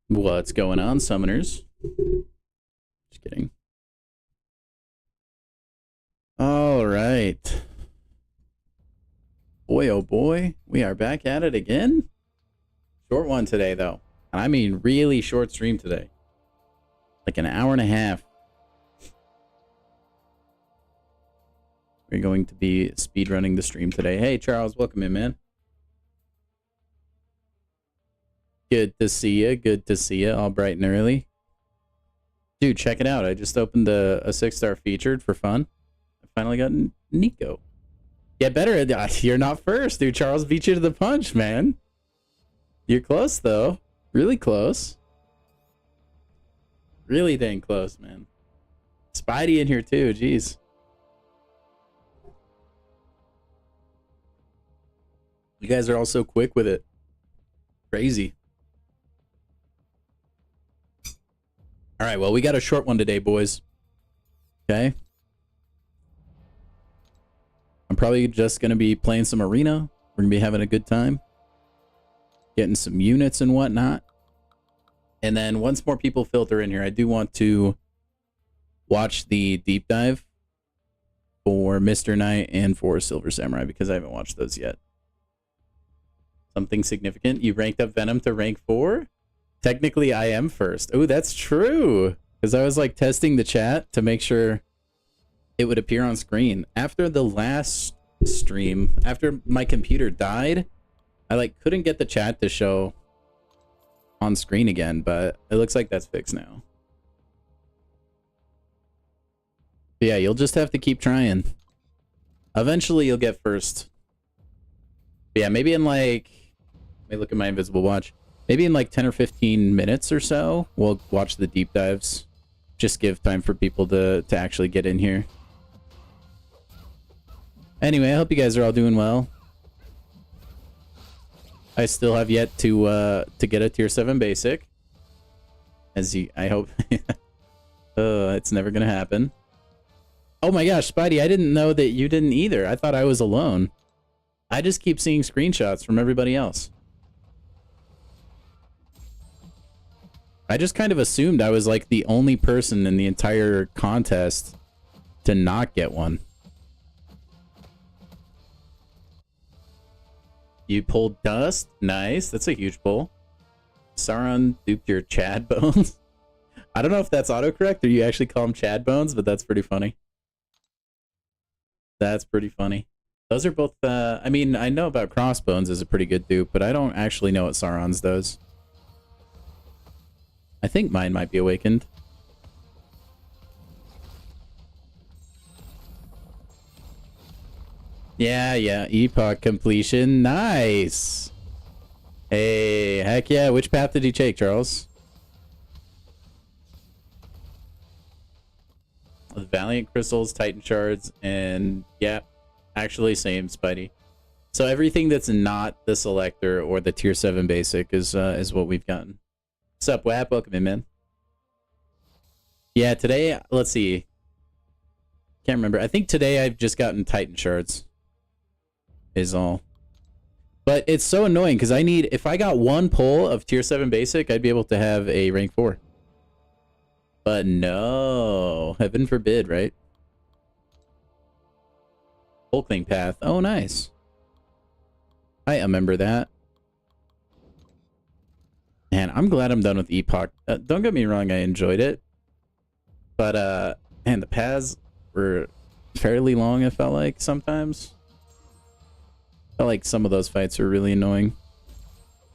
What's going on, summoners? Just kidding. All right. Boy, oh boy, we are back at it again. Short one today, though. I mean, really short stream today. Like an hour and a half. We're going to be speedrunning the stream today. Hey, Charles, welcome in, man. Good to see you. Good to see you. All bright and early. Dude, check it out. I just opened a 6-star featured for fun. I finally got Nico. Get better. You're not first, dude. Charles beat you to the punch, man. You're close, though. Really close. Really dang close, man. Spidey in here, too. Jeez. You guys are all so quick with it. Crazy. All right, well, we got a short one today, boys. Okay. I'm probably just going to be playing some arena. We're going to be having a good time. Getting some units and whatnot. And then once more people filter in here, I do want to watch the deep dive for Mr. Knight and for Silver Samurai because I haven't watched those yet. Something significant. You ranked up Venom to rank 4? Technically, I am first. Oh, that's true. Because I was like testing the chat to make sure it would appear on screen. After the last stream, after my computer died, I like couldn't get the chat to show on screen again, but it looks like that's fixed now. But yeah, you'll just have to keep trying. Eventually, you'll get first. But yeah, maybe in like... Let me look at my invisible watch. Maybe in like 10 or 15 minutes or so, we'll watch the deep dives. Just give time for people to actually get in here. Anyway, I hope you guys are all doing well. I still have yet to get a tier 7 basic. I hope. It's never gonna happen. Oh my gosh, Spidey, I didn't know that you didn't either. I thought I was alone. I just keep seeing screenshots from everybody else. I just kind of assumed I was like the only person in the entire contest to not get one. You pulled dust? Nice. That's a huge pull. Sauron duped your Chad bones. I don't know if that's autocorrect or you actually call them Chad bones, but that's pretty funny. That's pretty funny. Those are both, I mean, I know about Crossbones is a pretty good dupe, but I don't actually know what Sauron's does. I think mine might be awakened. Yeah, epoch completion. Nice. Hey, heck yeah. Which path did you take, Charles? The Valiant Crystals, Titan Shards, and yeah, actually same, Spidey. So everything that's not the Selector or the Tier 7 basic is what we've gotten. What's up, WAP? Welcome in, man. Yeah, today, let's see. Can't remember. I think today I've just gotten Titan Shards. Is all. But it's so annoying because I need, if I got one pull of Tier 7 basic, I'd be able to have a rank 4. But no. Heaven forbid, right? Hulkling path. Oh, nice. I remember that. Man, I'm glad I'm done with Epoch. Don't get me wrong, I enjoyed it. But, man, the paths were fairly long, it felt like, sometimes. Felt like some of those fights were really annoying.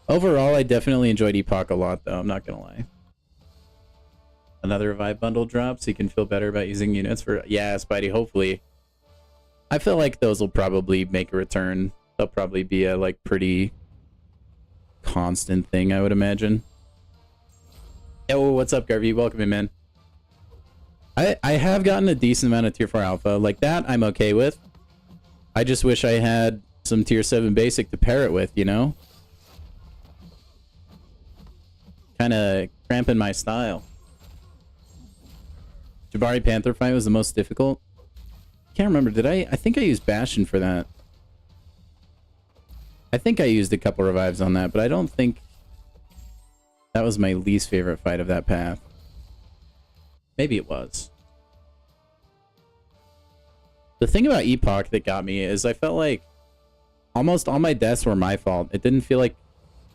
Overall, I definitely enjoyed Epoch a lot, though. I'm not gonna lie. Another revive bundle drop, so you can feel better about using units for... Yeah, Spidey, hopefully. I feel like those will probably make a return. They'll probably be a, like, pretty constant thing, I would imagine. Yo, what's up, Garvey? Welcome in, man. I have gotten a decent amount of Tier 4 Alpha. Like, that I'm okay with. I just wish I had some Tier 7 basic to pair it with, you know? Kind of cramping my style. Jabari Panther fight was the most difficult. Can't remember. Did I think I used Bastion for that. I think I used a couple revives on that, but I don't think That was my least favorite fight of that path. Maybe it was. The thing about Epoch that got me is I felt like almost all my deaths were my fault. It didn't feel like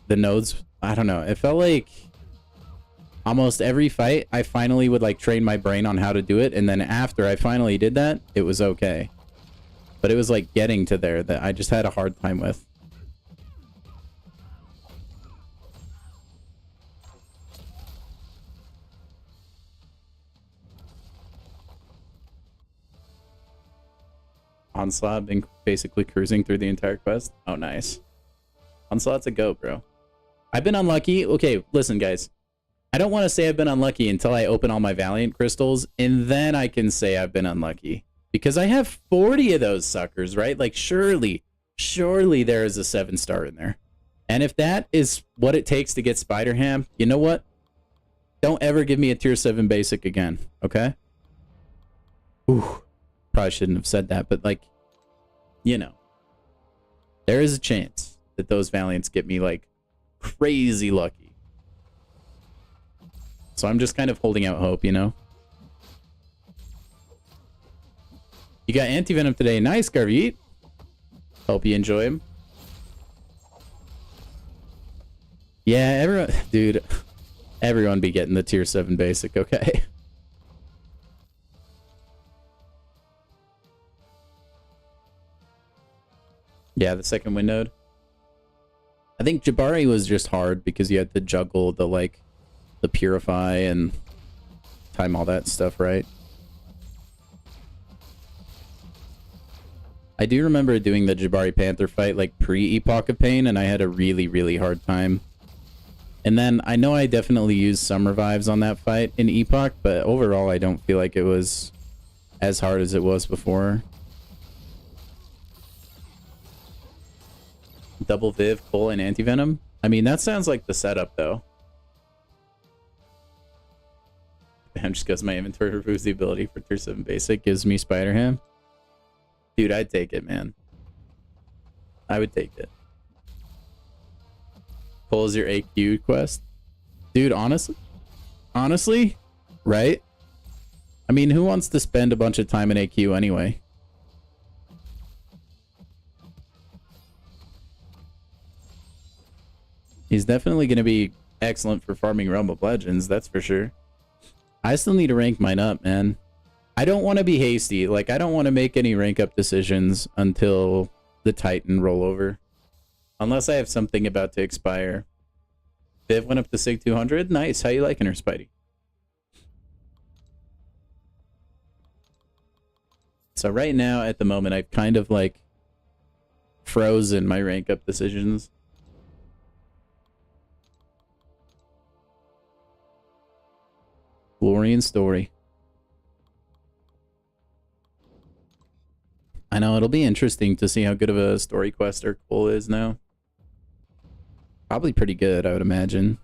the nodes, I don't know. It felt like almost every fight, I finally would like train my brain on how to do it. And then after I finally did that, it was okay. But it was like getting to there that I just had a hard time with. Onslaught been basically cruising through the entire quest. Oh, nice. Onslaught's a go, bro. I've been unlucky. Okay, listen, guys. I don't want to say I've been unlucky until I open all my Valiant crystals, and then I can say I've been unlucky. Because I have 40 of those suckers, right? Like, surely there is a 7-star in there. And if that is what it takes to get Spider Ham, you know what? Don't ever give me a tier 7 basic again, okay? Ooh. Probably shouldn't have said that, but like, you know, there is a chance that those Valiants get me like crazy lucky. So I'm just kind of holding out hope, you know? You got anti-venom today. Nice, Garvit. Hope you enjoy him. Yeah, everyone, dude, everyone be getting the tier 7 basic, okay? Yeah, the second windowed. I think Jabari was just hard because you had to juggle the like the purify and time all that stuff, right? I do remember doing the Jabari Panther fight like pre-Epoch of Pain, and I had a really hard time. And then I know I definitely used some revives on that fight in Epoch, but overall I don't feel like it was as hard as it was before. Double Viv, Full, and Anti-Venom. I mean, that sounds like the setup, though. Bam, just because my inventory removes the ability for tier 7 basic, gives me Spider-Ham. Dude, I'd take it, man. I would take it. Full is your AQ quest. Dude, honestly, right? I mean, who wants to spend a bunch of time in AQ anyway? He's definitely going to be excellent for farming Realm of Legends, that's for sure. I still need to rank mine up, man. I don't want to be hasty. Like, I don't want to make any rank up decisions until the Titan rollover. Unless I have something about to expire. Viv went up to Sig 200. Nice. How you liking her, Spidey? So right now, at the moment, I've kind of, like, frozen my rank up decisions. Glorian story. I know, it'll be interesting to see how good of a story quester Cole is now. Probably pretty good, I would imagine.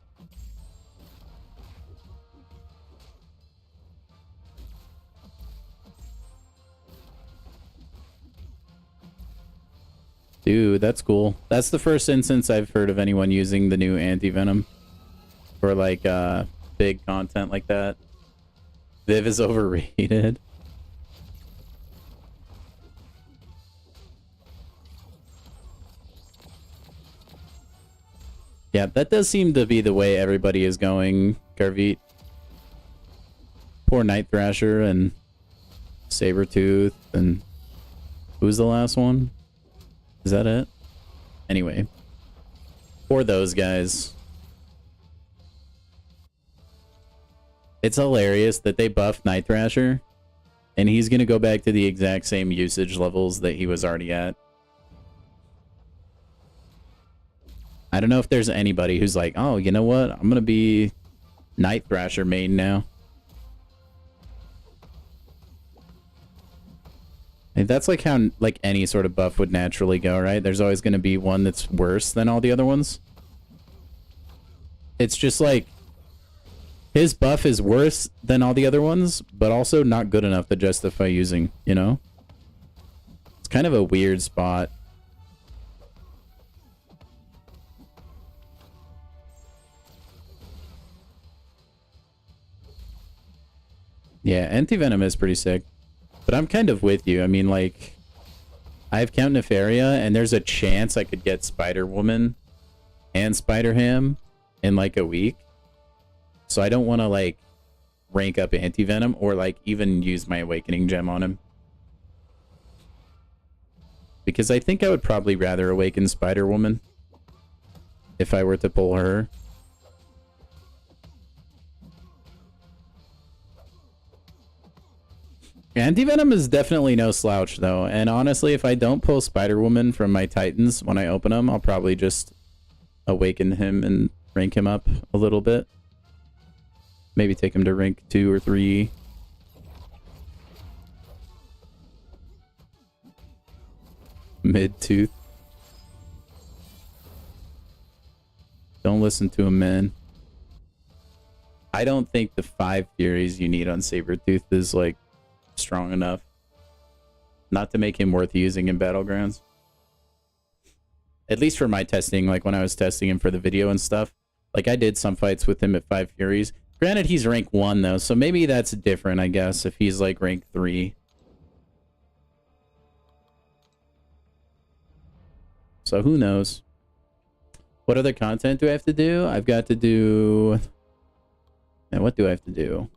Dude, that's cool. That's the first instance I've heard of anyone using the new anti-venom for like big content like that. Viv is overrated. Yeah, that does seem to be the way everybody is going, Garvit. Poor Night Thrasher and Sabretooth and who's the last one? Is that it? Anyway. For those guys. It's hilarious that they buffed Night Thrasher and he's going to go back to the exact same usage levels that he was already at. I don't know if there's anybody who's like, oh, you know what? I'm going to be Night Thrasher main now. And that's like how like any sort of buff would naturally go, right? There's always going to be one that's worse than all the other ones. It's just like his buff is worse than all the other ones, but also not good enough to justify using, you know? It's kind of a weird spot. Yeah, anti-venom is pretty sick. But I'm kind of with you. I mean, like, I have Count Nefaria, and there's a chance I could get Spider-Woman and Spider-Ham in, like, a week. So I don't want to, like, rank up anti-venom or, like, even use my Awakening Gem on him. Because I think I would probably rather awaken Spider-Woman if I were to pull her. Anti-Venom is definitely no slouch, though. And honestly, if I don't pull Spider-Woman from my Titans when I open them, I'll probably just awaken him and rank him up a little bit. Maybe take him to rank 2 or 3. Mid-tooth. Don't listen to him, man. I don't think the 5 Furies you need on Sabretooth is, like, strong enough not to make him worth using in Battlegrounds. At least for my testing, like when I was testing him for the video and stuff. Like, I did some fights with him at 5 Furies. Granted, he's rank 1, though, so maybe that's different, I guess, if he's, like, rank 3. So who knows? What other content do I have to do? I've got to do... Man, what do I have to do?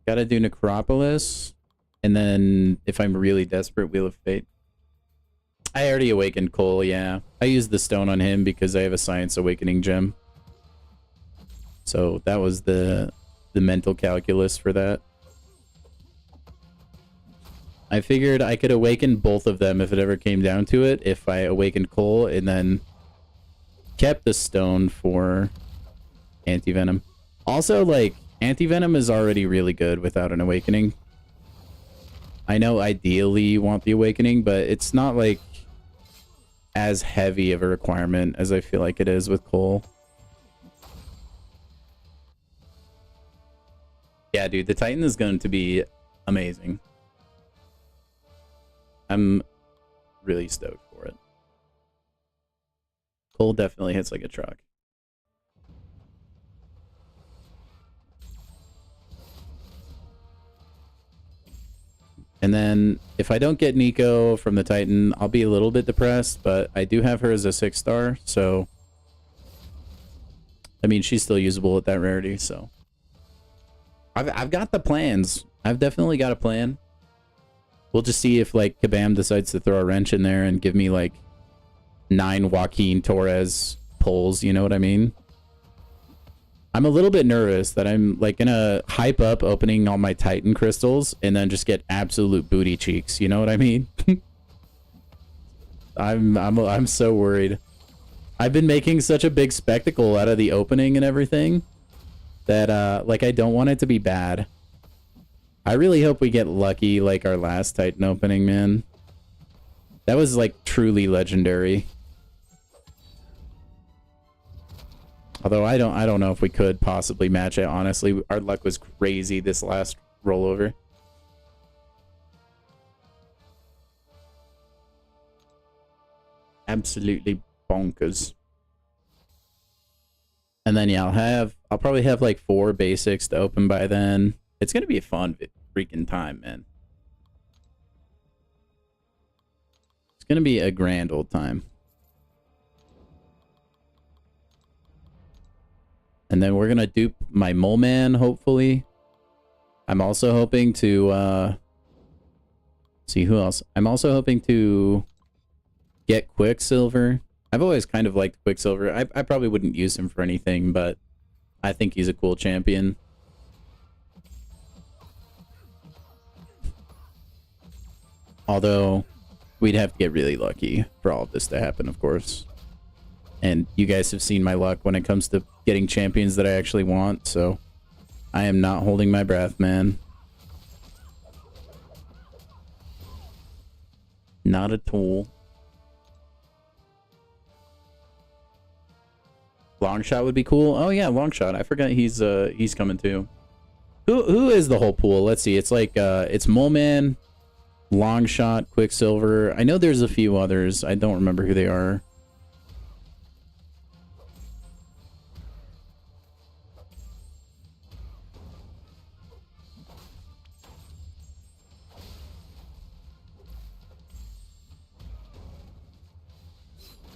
Gotta do Necropolis. And then, if I'm really desperate, Wheel of Fate. I already awakened Cole, yeah. I used the stone on him because I have a Science Awakening gem. So that was the mental calculus for that. I figured I could awaken both of them if it ever came down to it, if I awakened Cole and then kept the stone for anti-venom. Also, like, anti-venom is already really good without an awakening. I know ideally you want the awakening, but it's not, like, as heavy of a requirement as I feel like it is with Cole. Yeah, dude, the Titan is going to be amazing. I'm really stoked for it. Cole definitely hits like a truck. And then if I don't get Nico from the Titan, I'll be a little bit depressed, but I do have her as a 6-star, so I mean, she's still usable at that rarity, so I've got the plans. I've definitely got a plan. We'll just see if, like, Kabam decides to throw a wrench in there and give me, like, 9 Joaquin Torres pulls, you know what I mean? I'm a little bit nervous that I'm, like, gonna hype up opening all my Titan crystals and then just get absolute booty cheeks, you know what I mean? I'm so worried. I've been making such a big spectacle out of the opening and everything that, like, I don't want it to be bad. I really hope we get lucky like our last Titan opening, man. That was, like, truly legendary. Although I don't know if we could possibly match it, honestly. Our luck was crazy this last rollover. Absolutely bonkers. And then yeah, I'll probably have like 4 basics to open by then. It's gonna be a fun freaking time, man. It's gonna be a grand old time. And then we're gonna dupe my Mole Man, hopefully. I'm also hoping to see who else. I'm also hoping to get Quicksilver. I've always kind of liked Quicksilver. I probably wouldn't use him for anything, but I think he's a cool champion. Although, we'd have to get really lucky for all of this to happen, of course. And you guys have seen my luck when it comes to getting champions that I actually want, so I am not holding my breath, man. Not at all. Longshot would be cool. Oh yeah, Longshot. I forgot he's coming too. Who is the whole pool? Let's see. It's like it's Mole Man, Longshot, Quicksilver. I know there's a few others. I don't remember who they are.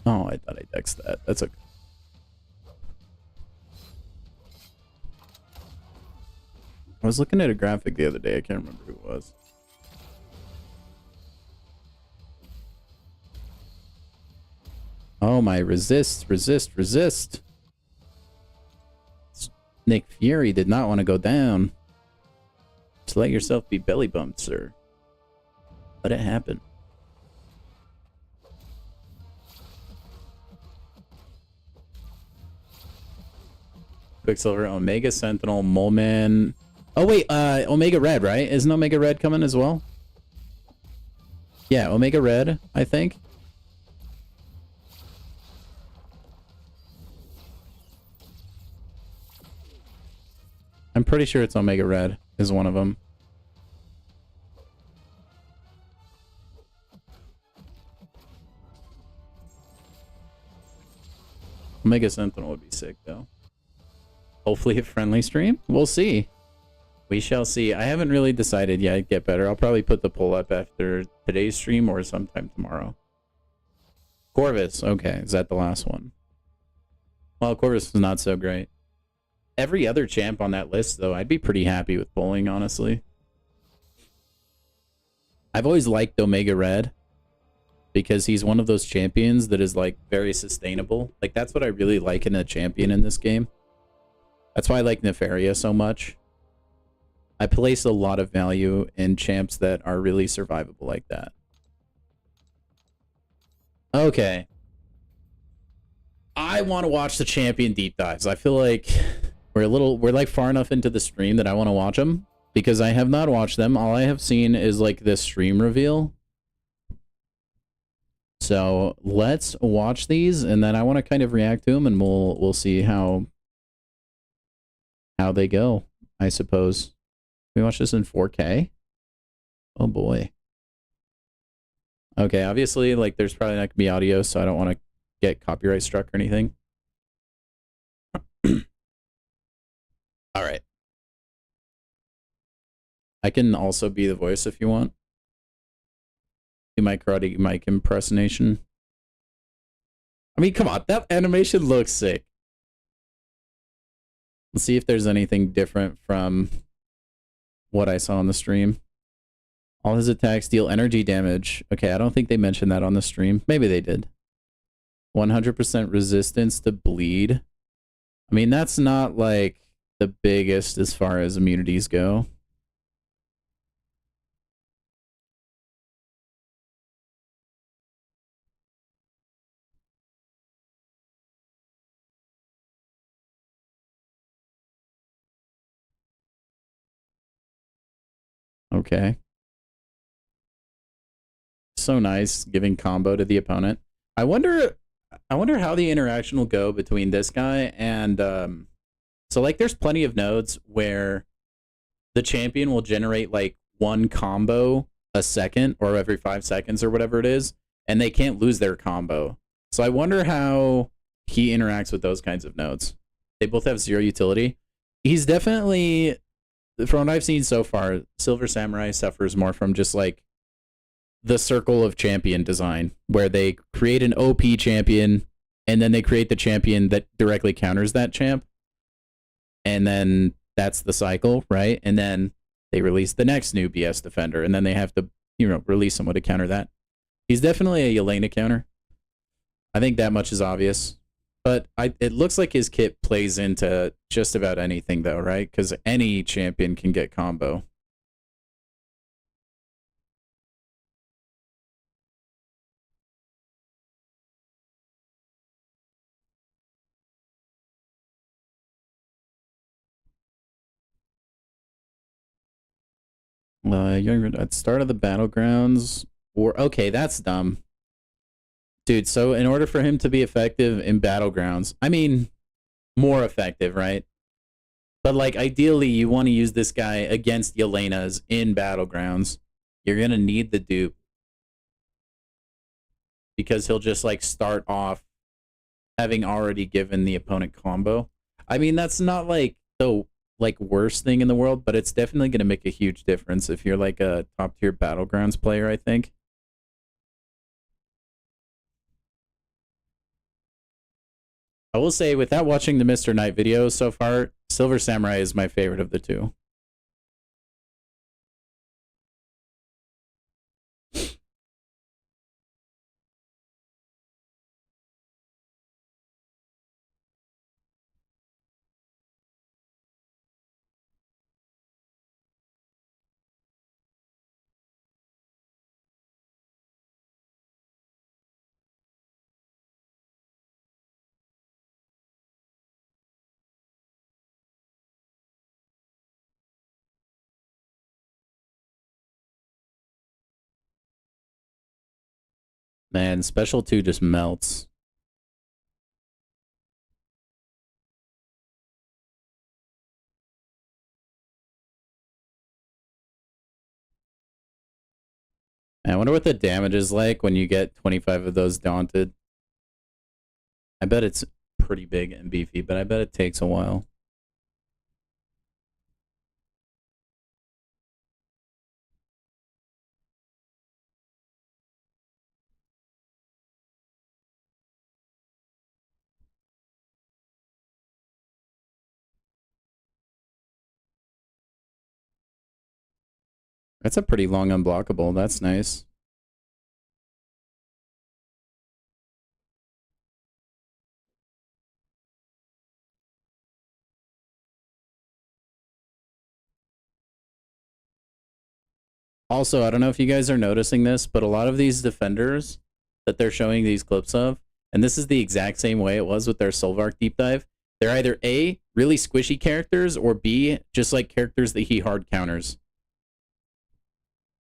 Oh, I thought I dexed that. That's okay. I was looking at a graphic the other day. I can't remember who it was. Oh my, resist, resist, resist. Nick Fury did not want to go down. Just let yourself be belly bumped, sir. Let it happen. Quicksilver, Omega Sentinel, Moleman. Oh wait, Omega Red, right? Isn't Omega Red coming as well? Yeah, Omega Red, I think. I'm pretty sure it's Omega Red is one of them. Omega Sentinel would be sick, though. Hopefully a friendly stream. We'll see. We shall see. I haven't really decided yet. Get better. I'll probably put the poll up after today's stream or sometime tomorrow. Corvus. Okay, is that the last one? Well, Corvus is not so great. Every other champ on that list, though, I'd be pretty happy with pulling, honestly. I've always liked Omega Red because he's one of those champions that is, like, very sustainable. Like, that's what I really like in a champion in this game. That's why I like Nefaria so much. I place a lot of value in champs that are really survivable like that. Okay. I want to watch the champion deep dives. I feel like we're like far enough into the stream that I want to watch them because I have not watched them. All I have seen is like this stream reveal. So let's watch these, and then I want to kind of react to them, and we'll see how they go, I suppose. Can we watch this in 4K? Oh boy. Okay, obviously, like, there's probably not gonna be audio, so I don't want to get copyright struck or anything. All right. I can also be the voice if you want. Do my karate mic impersonation. I mean, come on, that animation looks sick. Let's see if there's anything different from what I saw on the stream. All his attacks deal energy damage. Okay, I don't think they mentioned that on the stream. Maybe they did. 100% resistance to bleed. I mean, that's not like the biggest as far as immunities go. Okay. So nice giving combo to the opponent. I wonder how the interaction will go between this guy and so like there's plenty of nodes where the champion will generate like one combo a second or every 5 seconds or whatever it is, and they can't lose their combo. So I wonder how he interacts with those kinds of nodes. They both have 0 utility. He's definitely, from what I've seen so far, Silver Samurai suffers more from just like the circle of champion design, where they create an OP champion and then they create the champion that directly counters that champ. And then that's the cycle, right? And then they release the next new BS defender, and then they have to, release someone to counter that. He's definitely a Yelena counter. I think that much is obvious. But it looks like his kit plays into just about anything, though, right? Because any champion can get combo. At start of the battlegrounds, or okay, that's dumb, dude. So in order for him to be effective in battlegrounds, I mean, more effective, right? But like ideally, you want to use this guy against Yelenas in battlegrounds. You're gonna need the dupe because he'll just like start off having already given the opponent combo. I mean, that's not like the worst thing in the world, but it's definitely going to make a huge difference if you're like a top tier battlegrounds player, I think. will say, without watching the Mr. Knight videos so far, Silver Samurai is my favorite of the two. Man, Special 2 just melts. I wonder what the damage is like when you get 25 of those daunted. I bet it's pretty big and beefy, but I bet it takes a while. That's a pretty long unblockable. That's nice. Also, I don't know if you guys are noticing this, but a lot of these defenders that they're showing these clips of, and this is the exact same way it was with their Solvark deep dive, they're either A, really squishy characters, or B, just like characters that he hard counters.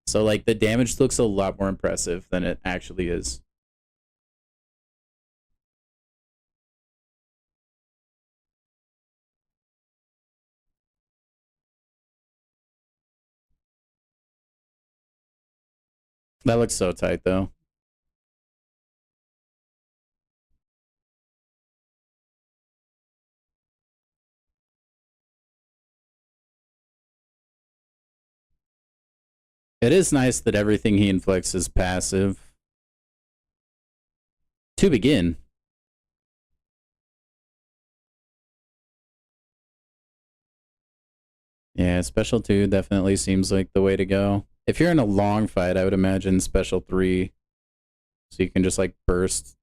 So like the damage looks a lot more impressive than it actually is. That looks so tight though. It is nice that everything he inflicts is passive. To begin. Yeah, Special 2 definitely seems like the way to go. If you're in a long fight, I would imagine Special 3. So you can just like burst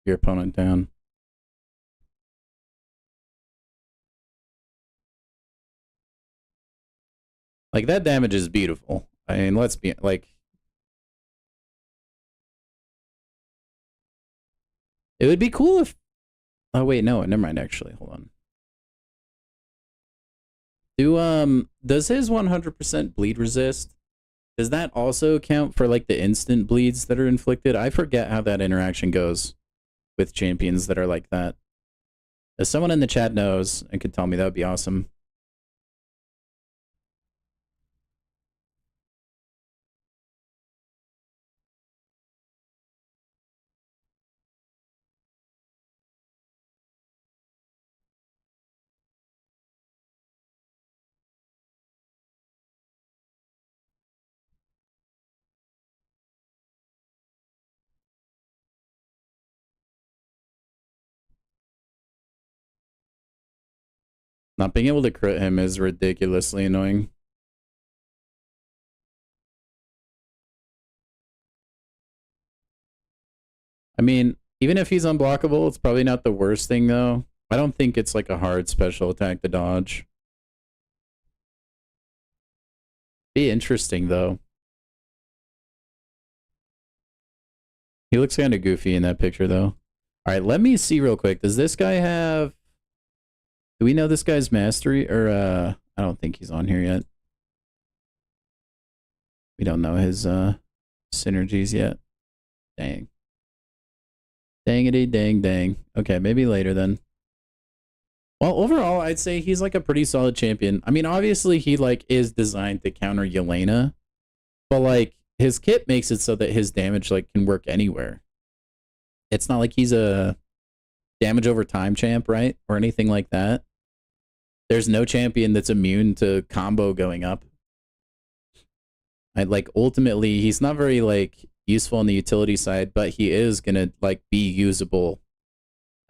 your opponent down. Like that damage is beautiful. I mean, let's be like, it would be cool if, oh wait, no, never mind actually. Hold on. Does his 100% bleed resist? Does that also account for like the instant bleeds that are inflicted? I forget how that interaction goes with champions that are like that. If someone in the chat knows and could tell me, that would be awesome. Not being able to crit him is ridiculously annoying. I mean, even if he's unblockable, it's probably not the worst thing though. I don't think it's like a hard special attack to dodge. Be interesting though. He looks kind of goofy in that picture though. All right, let me see real quick. Does this guy have, do we know this guy's mastery? Or I don't think he's on here yet. We don't know his synergies yet. Dang. Dangity dang dang. Okay, maybe later then. Well, overall, I'd say he's like a pretty solid champion. I mean, obviously he like is designed to counter Yelena, but like his kit makes it so that his damage like can work anywhere. It's not like he's a damage over time champ, right? Or anything like that. There's no champion that's immune to combo going up. I like ultimately he's not very like useful on the utility side, but he is gonna like be usable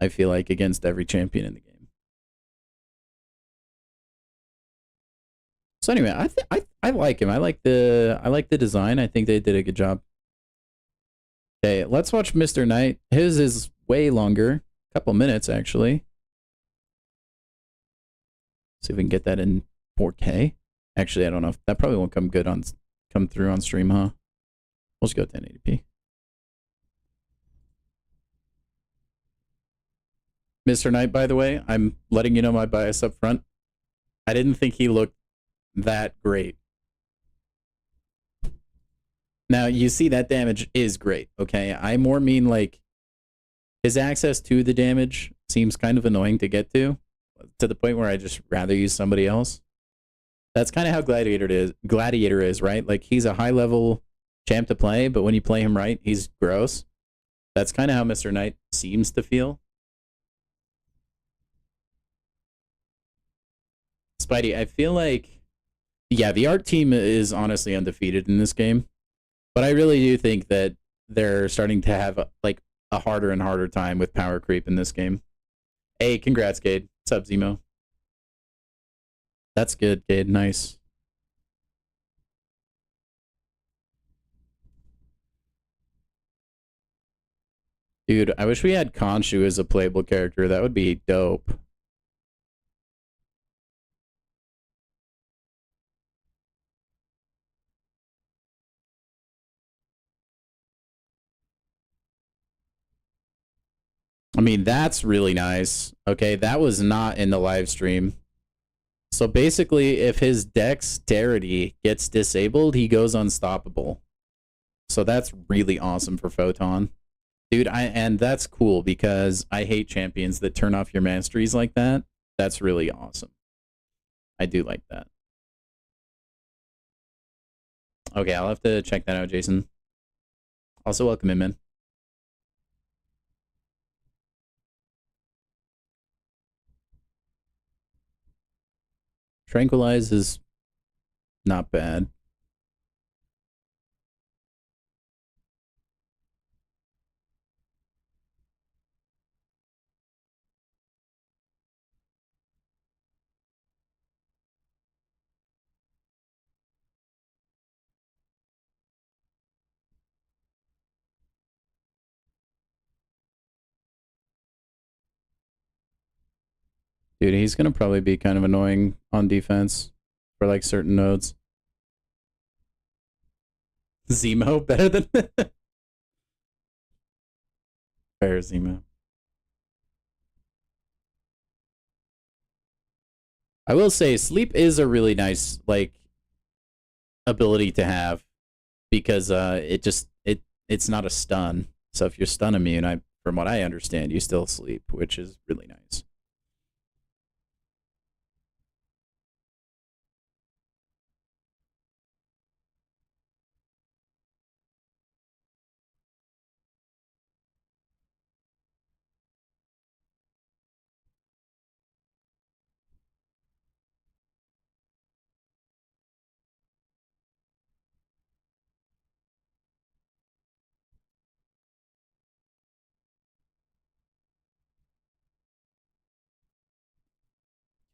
I feel like, against every champion in the game. So anyway, I like him. I like the design. I think they did a good job. Okay, let's watch Mr. Knight. His is way longer. A couple minutes, actually. See if we can get that in 4K. Actually, I don't know. That probably won't come through on stream, huh? We'll just go 1080p. Mr. Knight, by the way, I'm letting you know my bias up front. I didn't think he looked that great. Now, you see that damage is great, okay? I more mean, like, his access to the damage seems kind of annoying to get to the point where I just rather use somebody else. That's kind of how Gladiator is, right? Like, he's a high-level champ to play, but when you play him right, he's gross. That's kind of how Mr. Knight seems to feel. Spidey, I feel like, yeah, the art team is honestly undefeated in this game, but I really do think that they're starting to have a harder and harder time with power creep in this game. Hey, congrats, Cade. What's up, Zemo? That's good, Cade. Nice. Dude, I wish we had Khonshu as a playable character. That would be dope. I mean, that's really nice. Okay, that was not in the live stream. So basically, if his dexterity gets disabled, he goes unstoppable. So that's really awesome for Photon. Dude, and that's cool because I hate champions that turn off your masteries like that. That's really awesome. I do like that. Okay, I'll have to check that out, Jason. Also, welcome in, man. Tranquilize is not bad. Dude, he's going to probably be kind of annoying on defense for like certain nodes. Zemo better than fair Zemo. I will say sleep is a really nice like ability to have because it's not a stun. So if you're stun immune, from what I understand, you still sleep, which is really nice.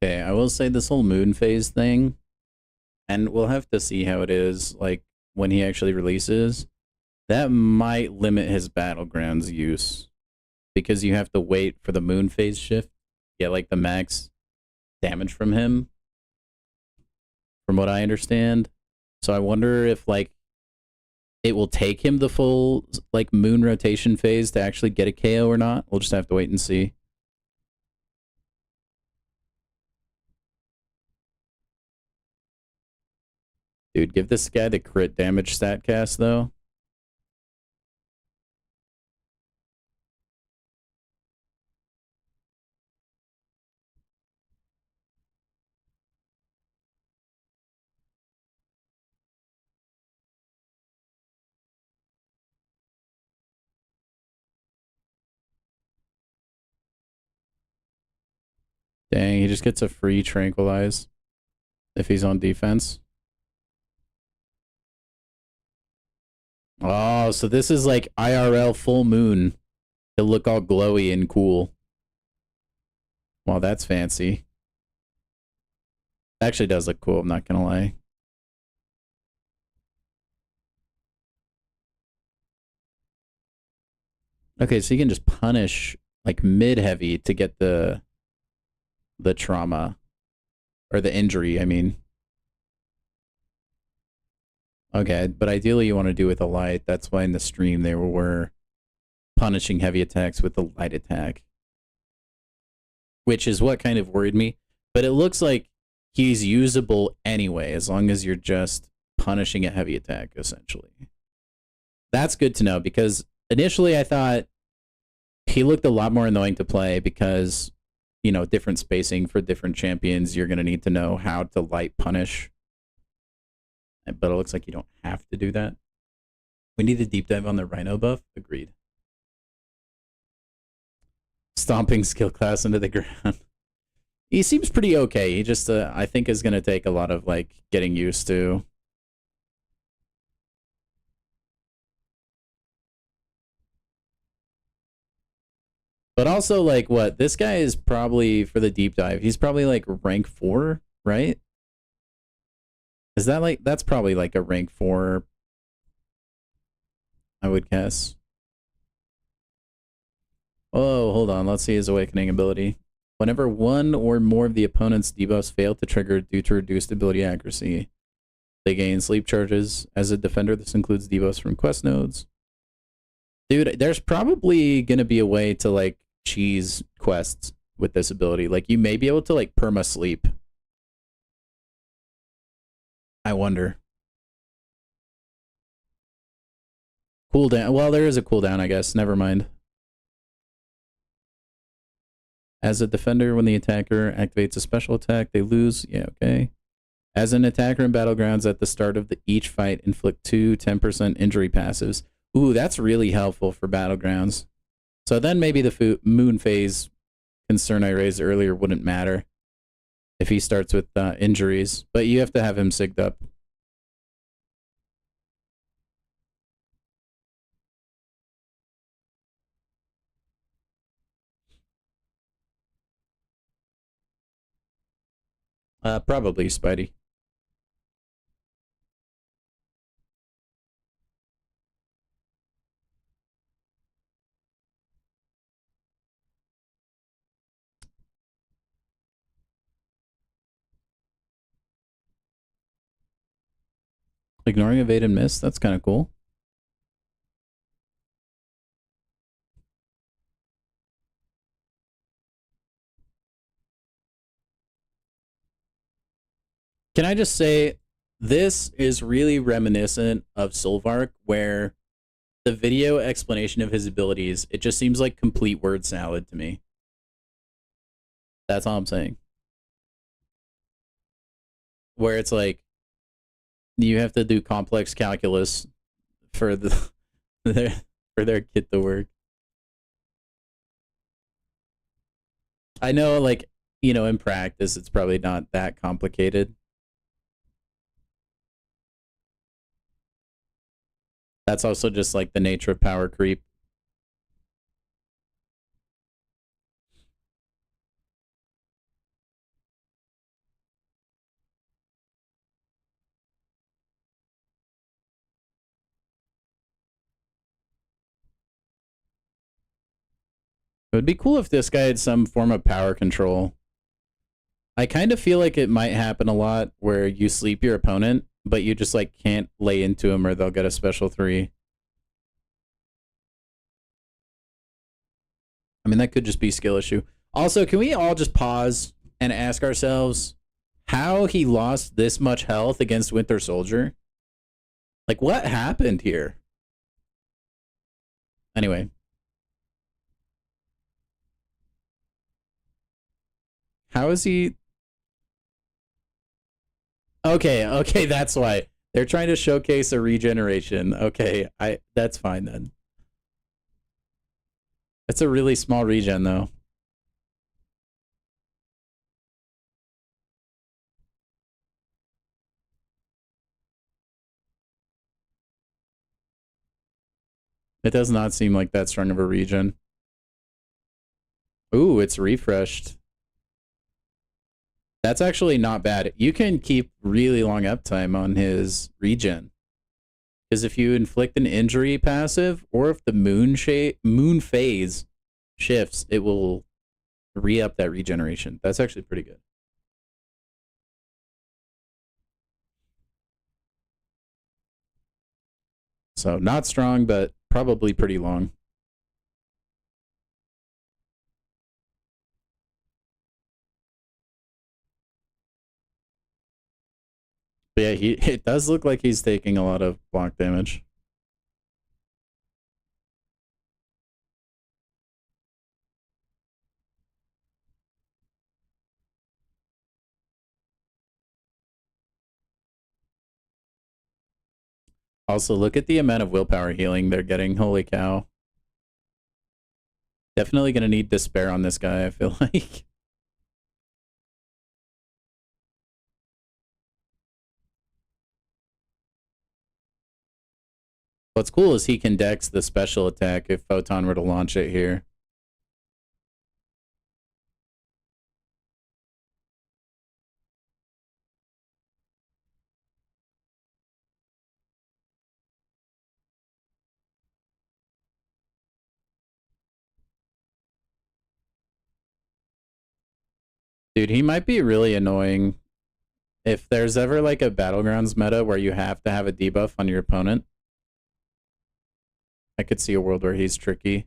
Okay, I will say this whole moon phase thing, and we'll have to see how it is like when he actually releases. That might limit his battlegrounds use because you have to wait for the moon phase shift, get like the max damage from him, from what I understand. So I wonder if like it will take him the full like moon rotation phase to actually get a KO or not. We'll just have to wait and see. Dude, give this guy the crit damage stat cast though. Dang, he just gets a free tranquilize if he's on defense. Oh, so this is like IRL full moon to look all glowy and cool. Well, that's fancy. Actually does look cool, I'm not gonna lie. Okay, so you can just punish like mid-heavy to get the trauma. Or the injury, I mean. Okay, but ideally you want to do with a light. That's why in the stream they were punishing heavy attacks with the light attack. Which is what kind of worried me. But it looks like he's usable anyway, as long as you're just punishing a heavy attack, essentially. That's good to know, because initially I thought he looked a lot more annoying to play because, you know, different spacing for different champions. You're going to need to know how to light punish. But it looks like you don't have to do that. We need a deep dive on the Rhino buff. Agreed. Stomping skill class into the ground. He seems pretty okay. He just, I think, is going to take a lot of, like, getting used to. But also, like, what? This guy is probably, for the deep dive, he's probably, like, rank 4, right? Is that, like, that's probably, like, a rank 4, I would guess. Oh, hold on. Let's see his awakening ability. Whenever one or more of the opponent's debuffs fail to trigger due to reduced ability accuracy, they gain sleep charges. As a defender, this includes debuffs from quest nodes. Dude, there's probably going to be a way to, like, cheese quests with this ability. Like, you may be able to, like, perma-sleep. I wonder. Cooldown. Well, there is a cooldown, I guess. Never mind. As a defender, when the attacker activates a special attack, they lose. Yeah, okay. As an attacker in Battlegrounds, at the start of each fight, inflict 2 10% injury passives. Ooh, that's really helpful for Battlegrounds. So then maybe the moon phase concern I raised earlier wouldn't matter if he starts with injuries. But you have to have him sigged up. Probably Spidey. Ignoring evade and miss, that's kind of cool. Can I just say, this is really reminiscent of Solvark, where the video explanation of his abilities, it just seems like complete word salad to me. That's all I'm saying. Where it's like, you have to do complex calculus for their kit to work. I know, like, you know, in practice, it's probably not that complicated. That's also just like the nature of power creep. It would be cool if this guy had some form of power control. I kind of feel like it might happen a lot where you sleep your opponent, but you just like can't lay into him or they'll get a special 3. I mean, that could just be skill issue. Also, can we all just pause and ask ourselves how he lost this much health against Winter Soldier? Like, what happened here? Anyway. How is he... Okay, that's why. They're trying to showcase a regeneration. Okay, that's fine then. It's a really small regen, though. It does not seem like that strong of a regen. Ooh, it's refreshed. That's actually not bad. You can keep really long uptime on his regen. Because if you inflict an injury passive, or if the moon phase shifts, it will re-up that regeneration. That's actually pretty good. So not strong, but probably pretty long. But yeah, it does look like he's taking a lot of block damage. Also, look at the amount of willpower healing they're getting. Holy cow. Definitely going to need despair on this guy, I feel like. What's cool is he can dex the special attack if Photon were to launch it here. Dude, he might be really annoying. If there's ever like a Battlegrounds meta where you have to have a debuff on your opponent, I could see a world where he's tricky.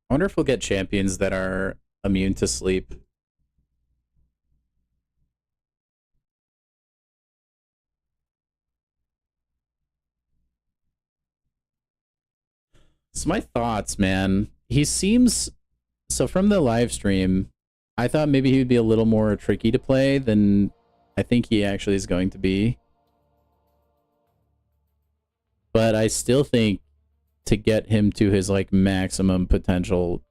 I wonder if we'll get champions that are immune to sleep. So my thoughts, man. He seems... So from the live stream, I thought maybe he would be a little more tricky to play than I think he actually is going to be. But I still think to get him to his like maximum potential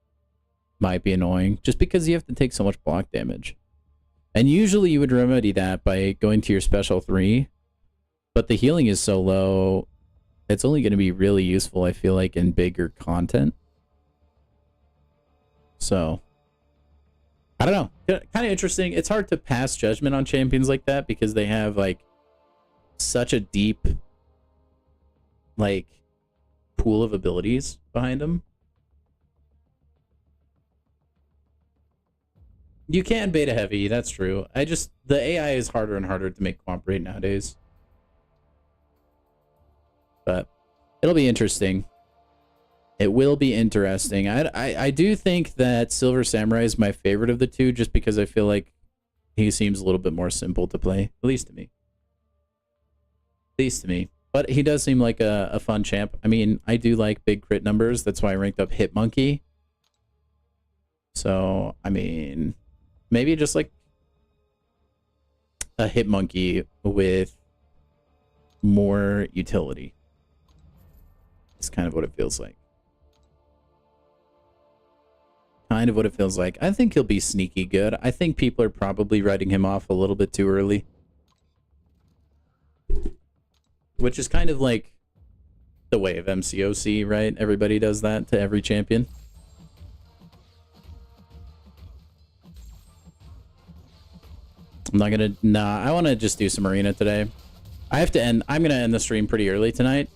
might be annoying, just because you have to take so much block damage. And usually you would remedy that by going to your special 3, but the healing is so low, it's only going to be really useful, I feel like, in bigger content. So, I don't know. Kind of interesting. It's hard to pass judgment on champions like that because they have like such a deep like pool of abilities behind them. You can beta heavy, that's true. The AI is harder and harder to make cooperate nowadays. But it'll be interesting. It will be interesting. I do think that Silver Samurai is my favorite of the two, just because I feel like he seems a little bit more simple to play, at least to me. At least to me. But he does seem like a fun champ. I mean, I do like big crit numbers. That's why I ranked up Hitmonkey. So, I mean, maybe just like a Hitmonkey with more utility. It's kind of what it feels like. Kind of what it feels like. I think he'll be sneaky good. I think people are probably writing him off a little bit too early. Which is kind of like the way of MCOC, right? Everybody does that to every champion. I'm not gonna... Nah, I want to just do some arena today. I have to end... I'm gonna end the stream pretty early tonight.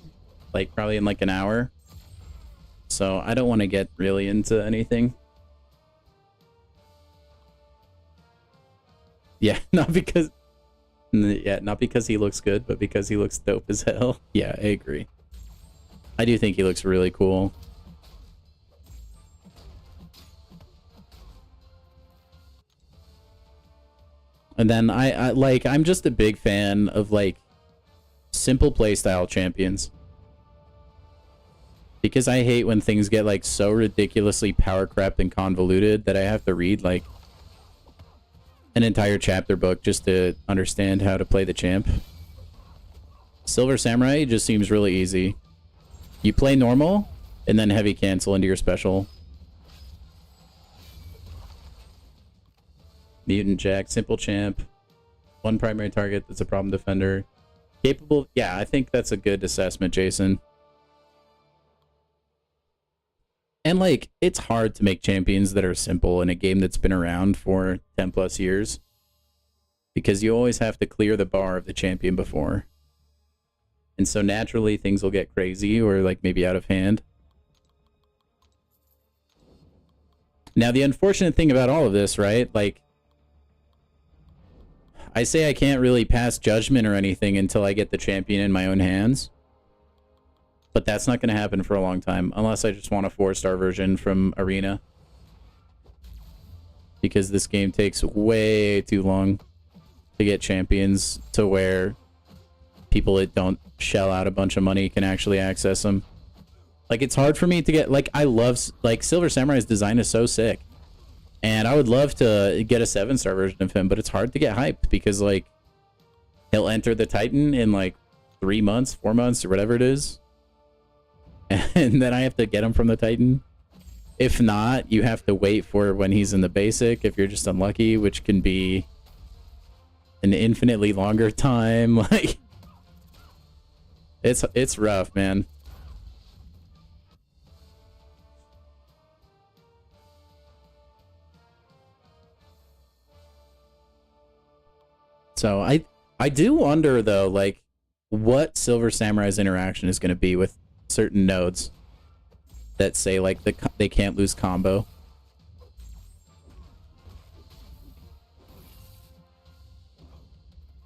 Like, probably in like an hour. So, I don't want to get really into anything. Yeah, not because... Yeah, not because he looks good, but because he looks dope as hell. Yeah, I agree. I do think he looks really cool. And then I'm just a big fan of like simple playstyle champions. Because I hate when things get like so ridiculously power crept and convoluted that I have to read like an entire chapter book just to understand how to play the champ. Silver Samurai just seems really easy. You play normal, and then heavy cancel into your special. Mutant Jack, simple champ. One primary target that's a problem defender. Capable... Yeah, I think that's a good assessment, Jason. And And like, it's hard to make champions that are simple in a game that's been around for 10 plus years. Because you always have to clear the bar of the champion before. And so naturally things will get crazy or like maybe out of hand. Now the unfortunate thing about all of this, right? Like, I say I can't really pass judgment or anything until I get the champion in my own hands. But that's not going to happen for a long time. Unless I just want a 4-star version from Arena. Because this game takes way too long to get champions to where people that don't shell out a bunch of money can actually access them. Like, it's hard for me to get... Like, I love... Like, Silver Samurai's design is so sick. And I would love to get a 7-star version of him, but it's hard to get hyped because, like, he'll enter the Titan in, like, 3 months, 4 months, or whatever it is. And then I have to get him from the Titan. If not, you have to wait for when he's in the basic, if you're just unlucky, which can be an infinitely longer time. Like, it's rough, man. So I do wonder though, like, what Silver Samurai's interaction is going to be with certain nodes that say like they can't lose combo.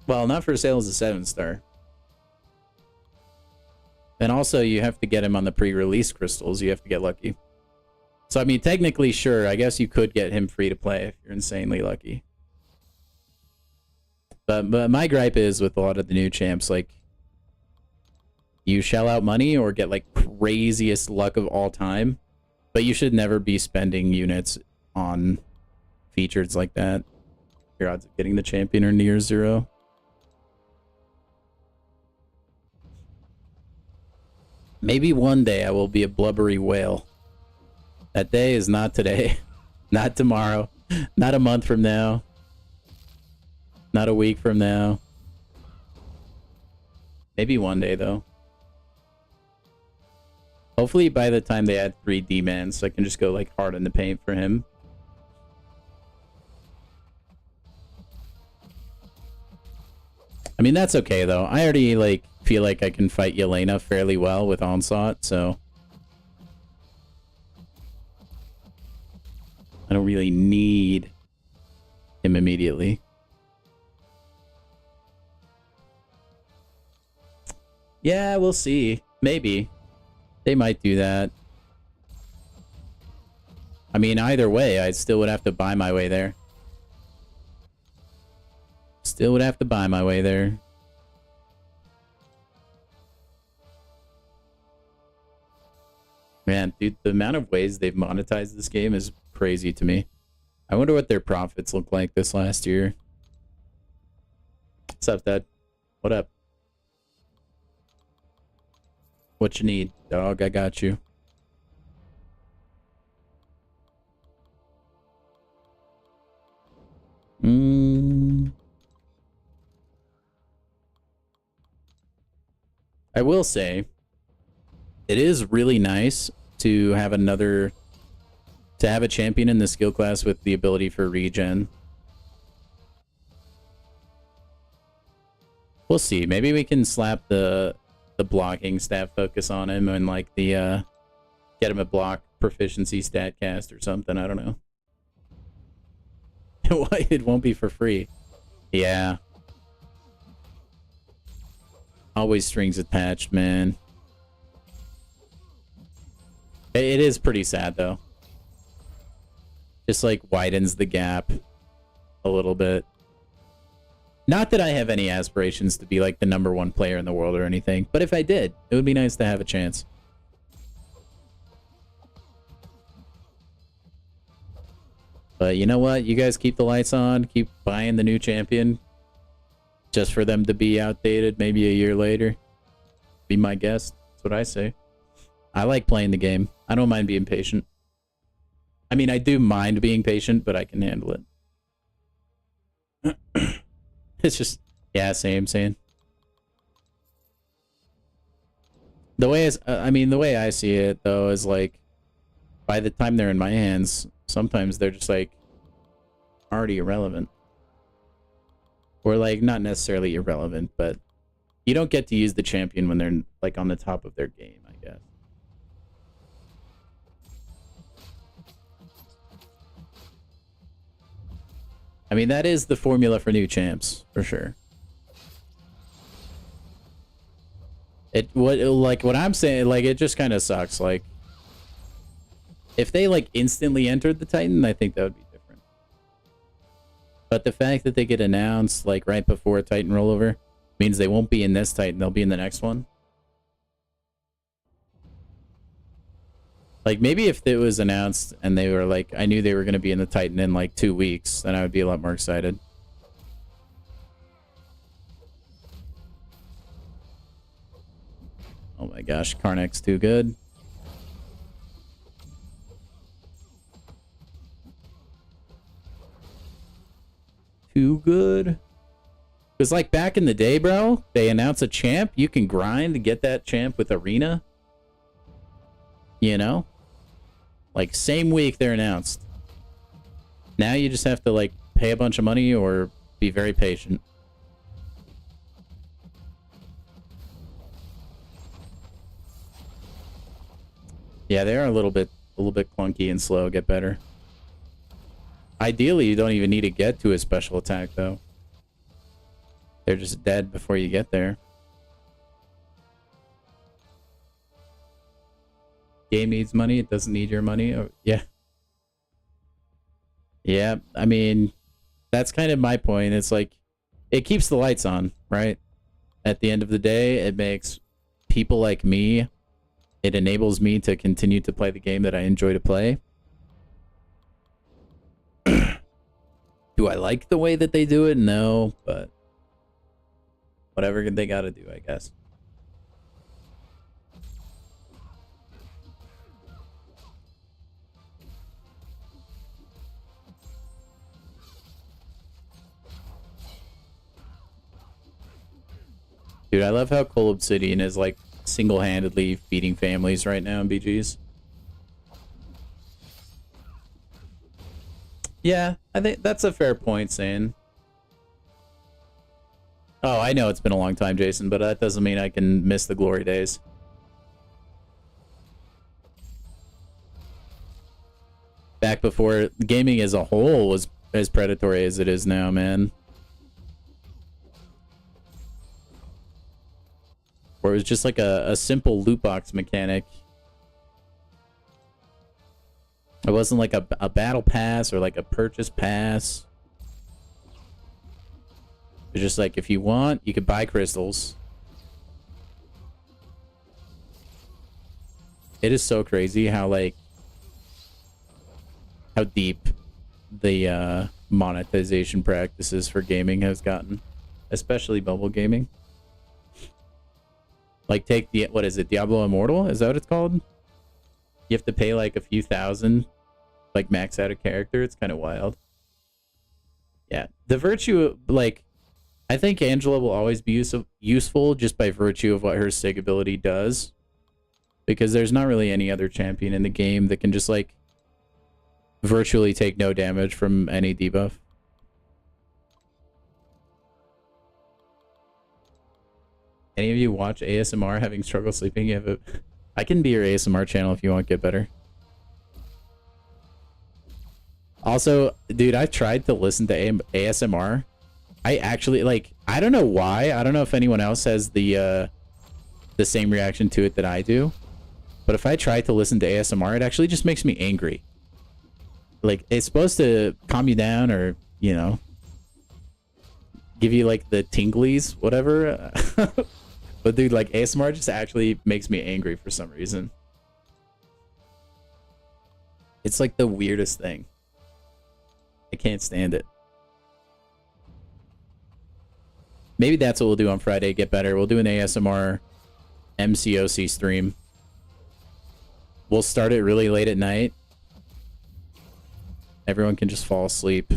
Well, not for sale as a 7-star. And also you have to get him on the pre-release crystals. You have to get lucky. So I mean, technically, sure, I guess you could get him free to play if you're insanely lucky. But my gripe is with a lot of the new champs, like, you shell out money or get like craziest luck of all time, but you should never be spending units on features like that. Your odds of getting the champion are near 0. Maybe one day I will be a blubbery whale. That day is not today, not tomorrow, not a month from now. Not a week from now. Maybe one day, though. Hopefully by the time they add 3 D-mans, so I can just go, like, hard in the paint for him. I mean, that's okay, though. I already, like, feel like I can fight Yelena fairly well with Onslaught, so... I don't really need him immediately. Yeah, we'll see. Maybe. They might do that. I mean, either way, I still would have to buy my way there. Still would have to buy my way there. Man, dude, the amount of ways they've monetized this game is crazy to me. I wonder what their profits look like this last year. What's up, Dad? What up? What you need, dog? I got you. I will say, it is really nice to have another... to have a champion in the skill class with the ability for regen. We'll see. Maybe we can slap the blocking stat focus on him and like the get him a block proficiency stat cast or something. I don't know. It won't be for free. Yeah. Always strings attached, man. It is pretty sad though. Just like widens the gap a little bit. Not that I have any aspirations to be like the #1 player in the world or anything, but if I did, it would be nice to have a chance. But you know what? You guys keep the lights on, keep buying the new champion. Just for them to be outdated maybe a year later. Be my guest. That's what I say. I like playing the game. I don't mind being patient. I mean, I do mind being patient, but I can handle it. It's just, yeah, same. The way is, I mean, the way I see it though is like, by the time they're in my hands, sometimes they're just like already irrelevant. Or like not necessarily irrelevant, but you don't get to use the champion when they're like on the top of their game, I guess. I mean, that is the formula for new champs, for sure. What I'm saying, like, it just kind of sucks. Like, if they like instantly entered the Titan, I think that would be different. But the fact that they get announced like right before a Titan rollover means they won't be in this Titan, they'll be in the next one. Like, maybe if it was announced and they were like, I knew they were going to be in the Titan in like 2 weeks, then I would be a lot more excited. Oh my gosh, Karnak's too good. Too good. Because like back in the day, bro, they announce a champ, you can grind to get that champ with Arena. You know? Like same week they're announced. Now you just have to like pay a bunch of money or be very patient. Yeah, they are a little bit clunky and slow. Get better. Ideally, you don't even need to get to a special attack, though. They're just dead before you get there. Game needs money. It doesn't need your money. Oh, yeah. Yeah, I mean, that's kind of my point. It's like, it keeps the lights on, right? At the end of the day, it makes people like me, it enables me to continue to play the game that I enjoy to play. Do I like the way that they do it? No, but whatever they gotta do, I guess. Dude, I love how Cole Obsidian is like single-handedly feeding families right now in BGs. Yeah, I think that's a fair point, Sane. Oh, I know it's been a long time, Jason, but that doesn't mean I can miss the glory days. Back before gaming as a whole was as predatory as it is now, man. Where it was just like a simple loot box mechanic. It wasn't like a battle pass or like a purchase pass. It's just like, if you want, you could buy crystals. It is so crazy how like how deep the monetization practices for gaming has gotten, especially mobile gaming. Like, take the, what is it, Diablo Immortal? Is that what it's called? You have to pay like a few thousand, like max out a character. It's kind of wild. Yeah, the virtue, like, I think Angela will always be useful just by virtue of what her Sig ability does. Because there's not really any other champion in the game that can just, like, virtually take no damage from any debuff. Any of you watch ASMR having struggle sleeping? You have a... I can be your ASMR channel if you want to get better. Also, dude, I've tried to listen to ASMR. I actually, like, I don't know why. I don't know if anyone else has the same reaction to it that I do. But if I try to listen to ASMR, it actually just makes me angry. Like, it's supposed to calm you down or, you know, give you, like, the tinglies, whatever. But, dude, like, ASMR just actually makes me angry for some reason. It's, like, the weirdest thing. I can't stand it. Maybe that's what we'll do on Friday, get better. We'll do an ASMR MCOC stream. We'll start it really late at night. Everyone can just fall asleep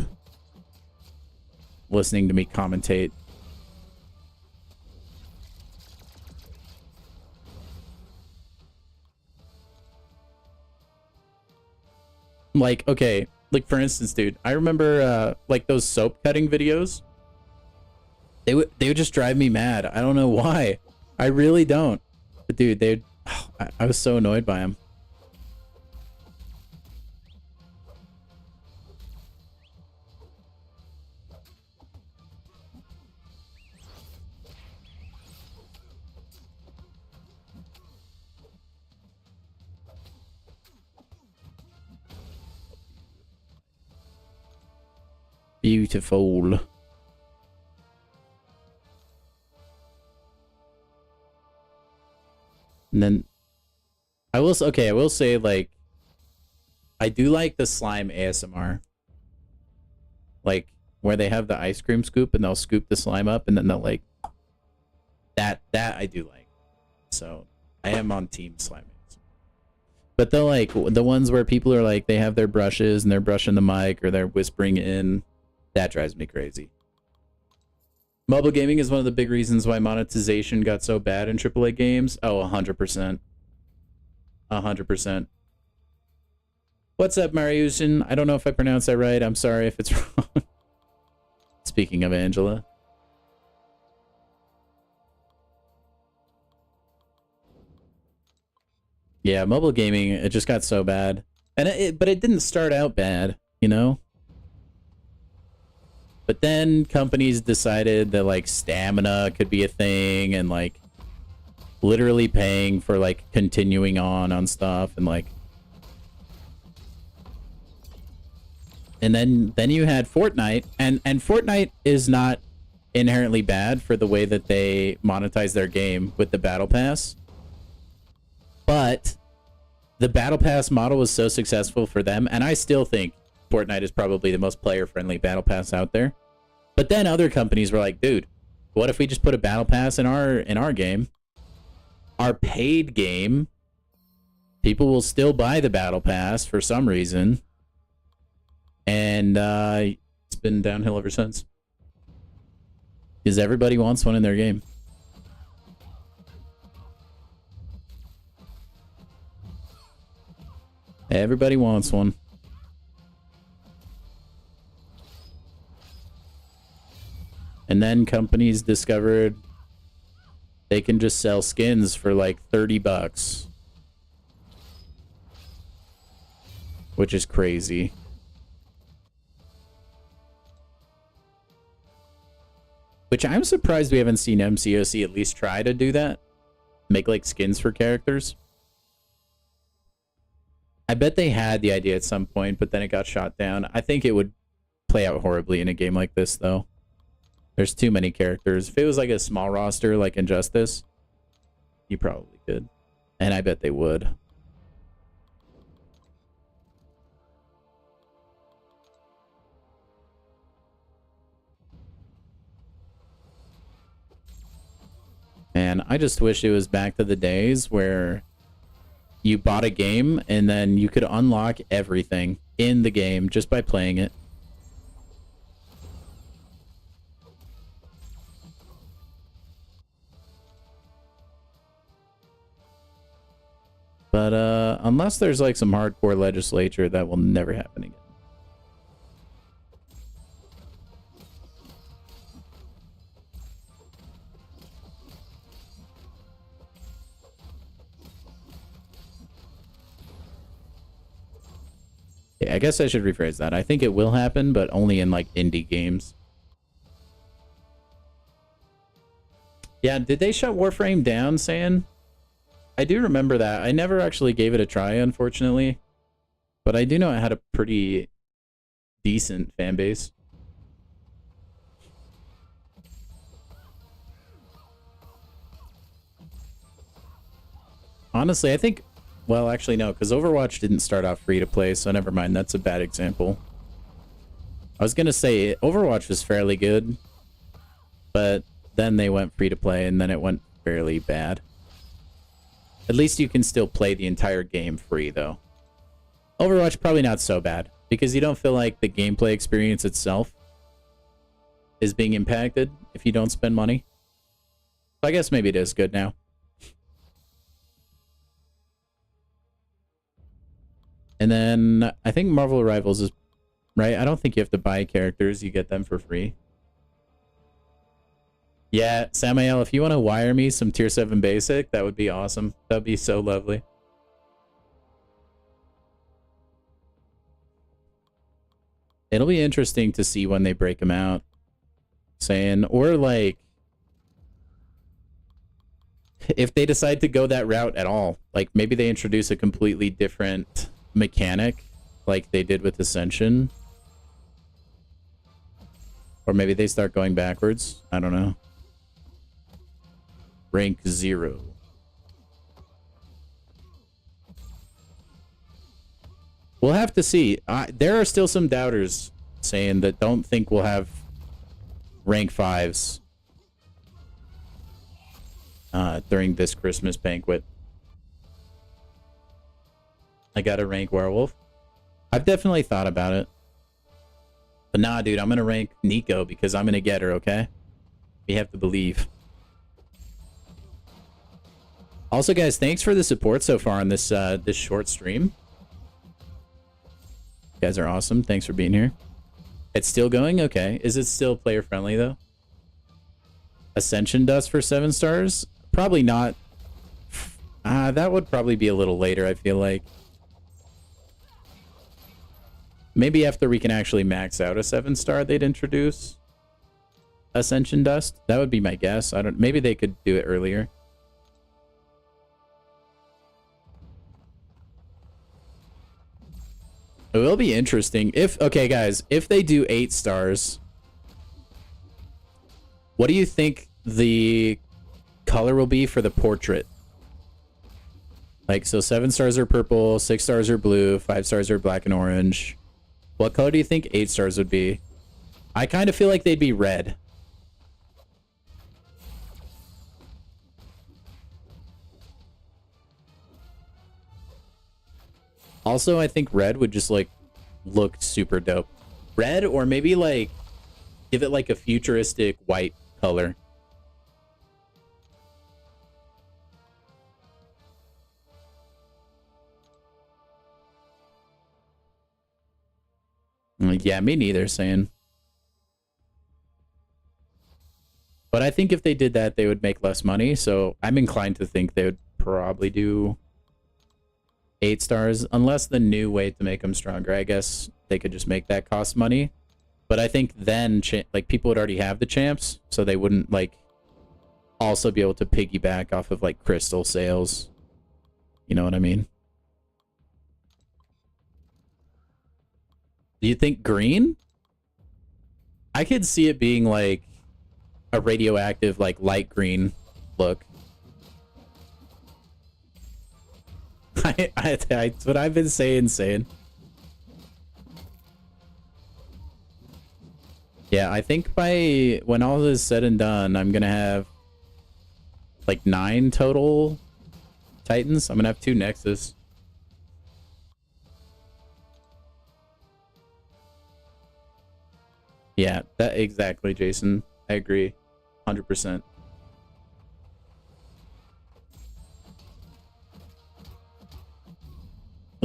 listening to me commentate. Like, okay, like for instance, dude, I remember like those soap cutting videos. They would just drive me mad. I don't know why. I really don't. But dude, I was so annoyed by them. Beautiful. And then I will say like I do like the slime ASMR. Like where they have the ice cream scoop and they'll scoop the slime up and then they'll like that I do like. So I am on team slime ASMR. But the like the ones where people are like they have their brushes and they're brushing the mic or they're whispering in, that drives me crazy. Mobile gaming is one of the big reasons why monetization got so bad in AAA games. Oh, 100%. 100%. What's up, Mariusin? I don't know if I pronounced that right. I'm sorry if it's wrong. Speaking of Angela. Yeah, mobile gaming, it just got so bad. And but it didn't start out bad, you know? But then companies decided that like stamina could be a thing and like literally paying for like continuing on stuff and like and then you had Fortnite and Fortnite is not inherently bad for the way that they monetize their game with the battle pass. But the battle pass model was so successful for them, and I still think Fortnite is probably the most player-friendly battle pass out there. But then other companies were like, dude, what if we just put a battle pass in our game? Our paid game, people will still buy the battle pass for some reason. And it's been downhill ever since. Because everybody wants one in their game. Everybody wants one. And then companies discovered they can just sell skins for like 30 bucks. Which is crazy. Which I'm surprised we haven't seen MCOC at least try to do that. Make like skins for characters. I bet they had the idea at some point, but then it got shot down. I think it would play out horribly in a game like this, though. There's too many characters. If it was like a small roster, like Injustice, you probably could. And I bet they would. Man, I just wish it was back to the days where you bought a game and then you could unlock everything in the game just by playing it. But unless there's like some hardcore legislature, that will never happen again. Yeah, I guess I should rephrase that. I think it will happen, but only in like indie games. Yeah, did they shut Warframe down, San? I do remember that. I never actually gave it a try, unfortunately. But I do know it had a pretty decent fan base. Honestly, I think... Well, actually, no, because Overwatch didn't start off free to play, so never mind. That's a bad example. I was going to say Overwatch was fairly good, but then they went free to play, and then it went fairly bad. At least you can still play the entire game free, though. Overwatch, probably not so bad, because you don't feel like the gameplay experience itself is being impacted if you don't spend money. So I guess maybe it is good now. And then I think Marvel Rivals is right. I don't think you have to buy characters. You get them for free. Yeah, Samael, if you want to wire me some tier 7 basic, that would be awesome. That would be so lovely. It'll be interesting to see when they break them out. Saying, or like, if they decide to go that route at all, like maybe they introduce a completely different mechanic like they did with Ascension. Or maybe they start going backwards. I don't know. Rank 0. We'll have to see. There are still some doubters saying that don't think we'll have rank 5s during this Christmas banquet. I got to rank werewolf. I've definitely thought about it. But nah, dude, I'm going to rank Nico because I'm going to get her, okay? We have to believe. Also, guys, thanks for the support so far on this this short stream. You guys are awesome. Thanks for being here. It's still going? Okay. Is it still player friendly, though? Ascension dust for 7 stars? Probably not. That would probably be a little later, I feel like. Maybe after we can actually max out a 7-star, they'd introduce Ascension dust. That would be my guess. I don't. Maybe they could do it earlier. It will be interesting if, okay, guys, if they do 8 stars, what do you think the color will be for the portrait? Like, so 7 stars are purple, 6 stars are blue, 5 stars are black and orange. What color do you think 8 stars would be? I kind of feel like they'd be red. Also, I think red would just, like, look super dope. Red, or maybe, like, give it, like, a futuristic white color. Yeah, me neither, saying. But I think if they did that, they would make less money, so I'm inclined to think they would probably do 8 stars, unless the new way to make them stronger, I guess they could just make that cost money. But I think then, like, people would already have the champs, so they wouldn't, like, also be able to piggyback off of, like, crystal sales. You know what I mean? Do you think green? I could see it being, like, a radioactive, like, light green look. That's what I've been saying. Yeah, I think by when all is said and done, I'm gonna have like 9 total Titans. I'm gonna have 2 Nexus. Yeah, that exactly, Jason. I agree, 100%.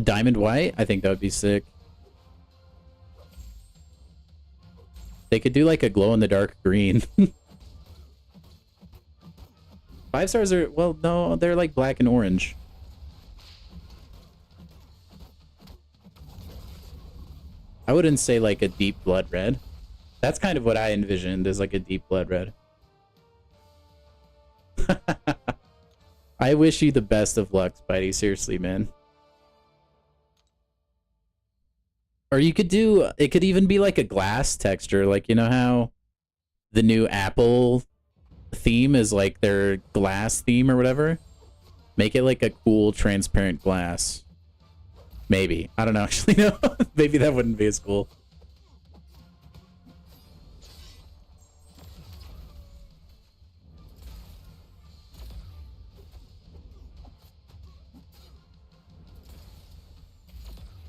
Diamond white? I think that would be sick. They could do like a glow-in-the-dark green. 5 stars are... Well, no, they're like black and orange. I wouldn't say like a deep blood red. That's kind of what I envisioned as like a deep blood red. I wish you the best of luck, Spidey. Seriously, man. Or you could do, it could even be like a glass texture. Like, you know how the new Apple theme is like their glass theme or whatever? Make it like a cool transparent glass. Maybe. I don't know, actually, no. Maybe that wouldn't be as cool.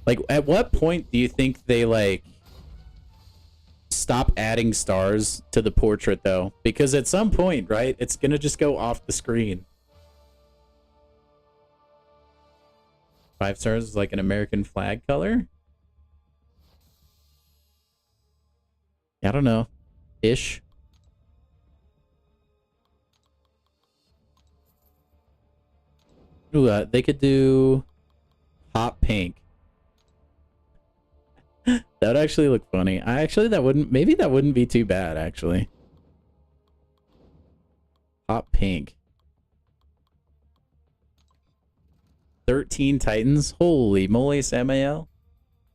Like, at what point do you think they, like, stop adding stars to the portrait, though? Because at some point, right, it's gonna just go off the screen. 5 stars is like an American flag color? I don't know. Ish. Ooh, they could do hot pink. That would actually look funny. Maybe that wouldn't be too bad, actually. Hot pink. 13 Titans? Holy moly, Samael.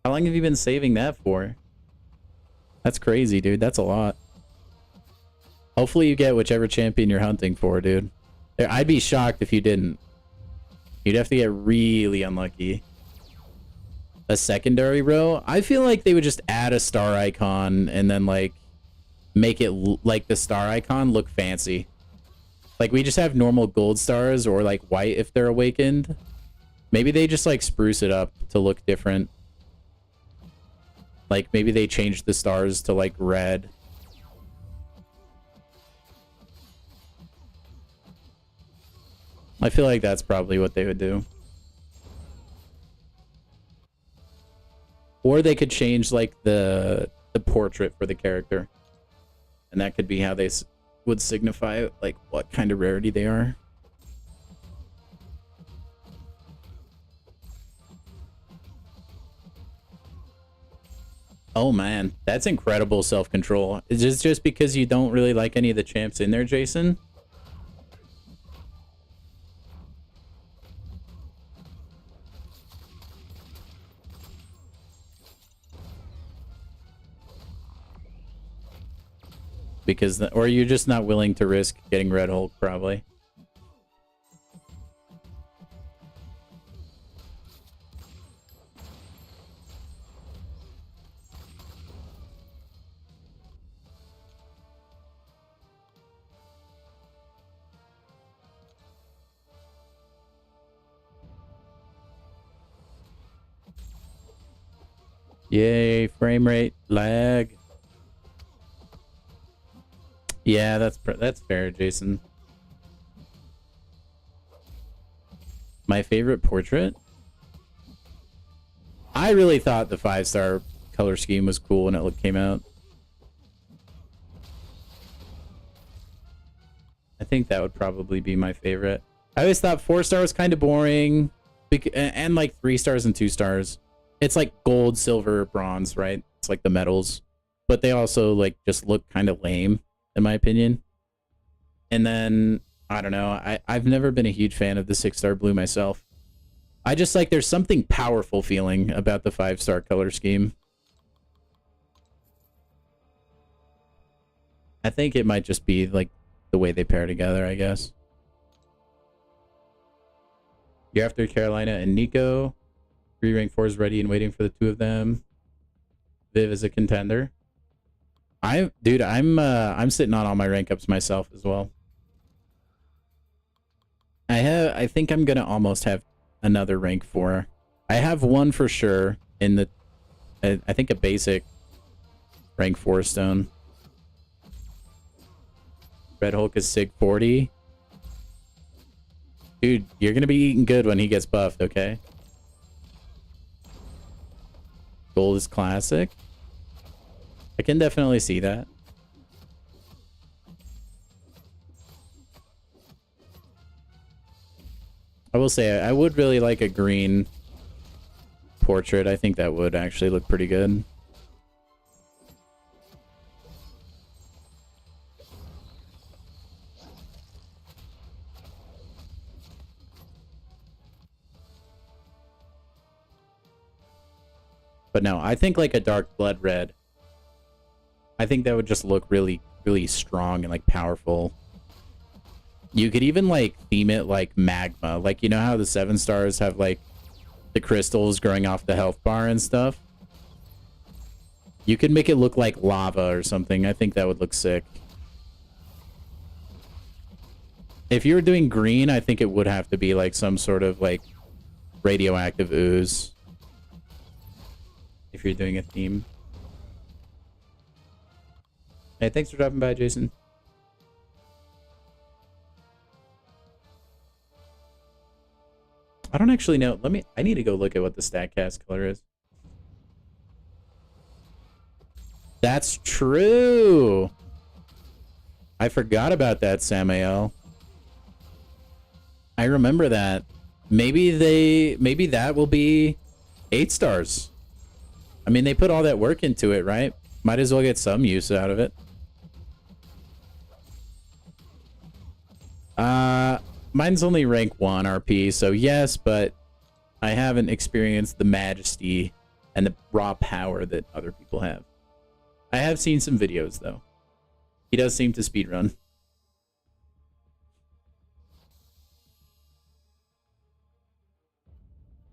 How long have you been saving that for? That's crazy, dude. That's a lot. Hopefully you get whichever champion you're hunting for, dude. I'd be shocked if you didn't. You'd have to get really unlucky. A secondary row? I feel like they would just add a star icon and then, like, make it like the star icon look fancy. Like, we just have normal gold stars or, like, white if they're awakened. Maybe they just, like, spruce it up to look different. Like, maybe they change the stars to, like, red. I feel like that's probably what they would do. Or they could change, like, the portrait for the character. And that could be how they would signify, like, what kind of rarity they are. Oh, man. That's incredible self-control. Is this just because you don't really like any of the champs in there, Jason? Because, or you're just not willing to risk getting Red Hulk, probably. Yay, frame rate, lag. Yeah, that's fair, Jason. My favorite portrait? I really thought the 5-star color scheme was cool when it came out. I think that would probably be my favorite. I always thought 4-star was kind of boring. And like 3 stars and 2 stars. It's like gold, silver, bronze, right? It's like the medals. But they also like just look kind of lame, in my opinion. And then, I don't know, I've never been a huge fan of the 6-star blue myself. I just like, there's something powerful feeling about the 5-star color scheme. I think it might just be like the way they pair together, I guess. You're after Carolina and Nico. 3 rank 4s ready and waiting for the 2 of them. Viv is a contender. Dude, I'm sitting on all my rank ups myself as well. I think I'm gonna almost have another rank 4. I have one for sure in the I think a basic rank 4 stone. Red Hulk is Sig 40. Dude, you're gonna be eating good when he gets buffed, okay? Gold is classic. I can definitely see that. I will say, I would really like a green portrait. I think that would actually look pretty good. But no, I think like a dark blood red. I think that would just look really, really strong and like powerful. You could even like theme it like magma. Like, you know how the 7 stars have like the crystals growing off the health bar and stuff? You could make it look like lava or something. I think that would look sick. If you were doing green, I think it would have to be like some sort of like radioactive ooze. If you're doing a theme. Hey, thanks for dropping by, Jason. I don't actually know. I need to go look at what the StatCast color is. That's true. I forgot about that, Samael. I remember that. Maybe that will be 8 stars. I mean, they put all that work into it, right? Might as well get some use out of it. Mine's only rank 1 RP, so yes, but I haven't experienced the majesty and the raw power that other people have. I have seen some videos, though. He does seem to speedrun.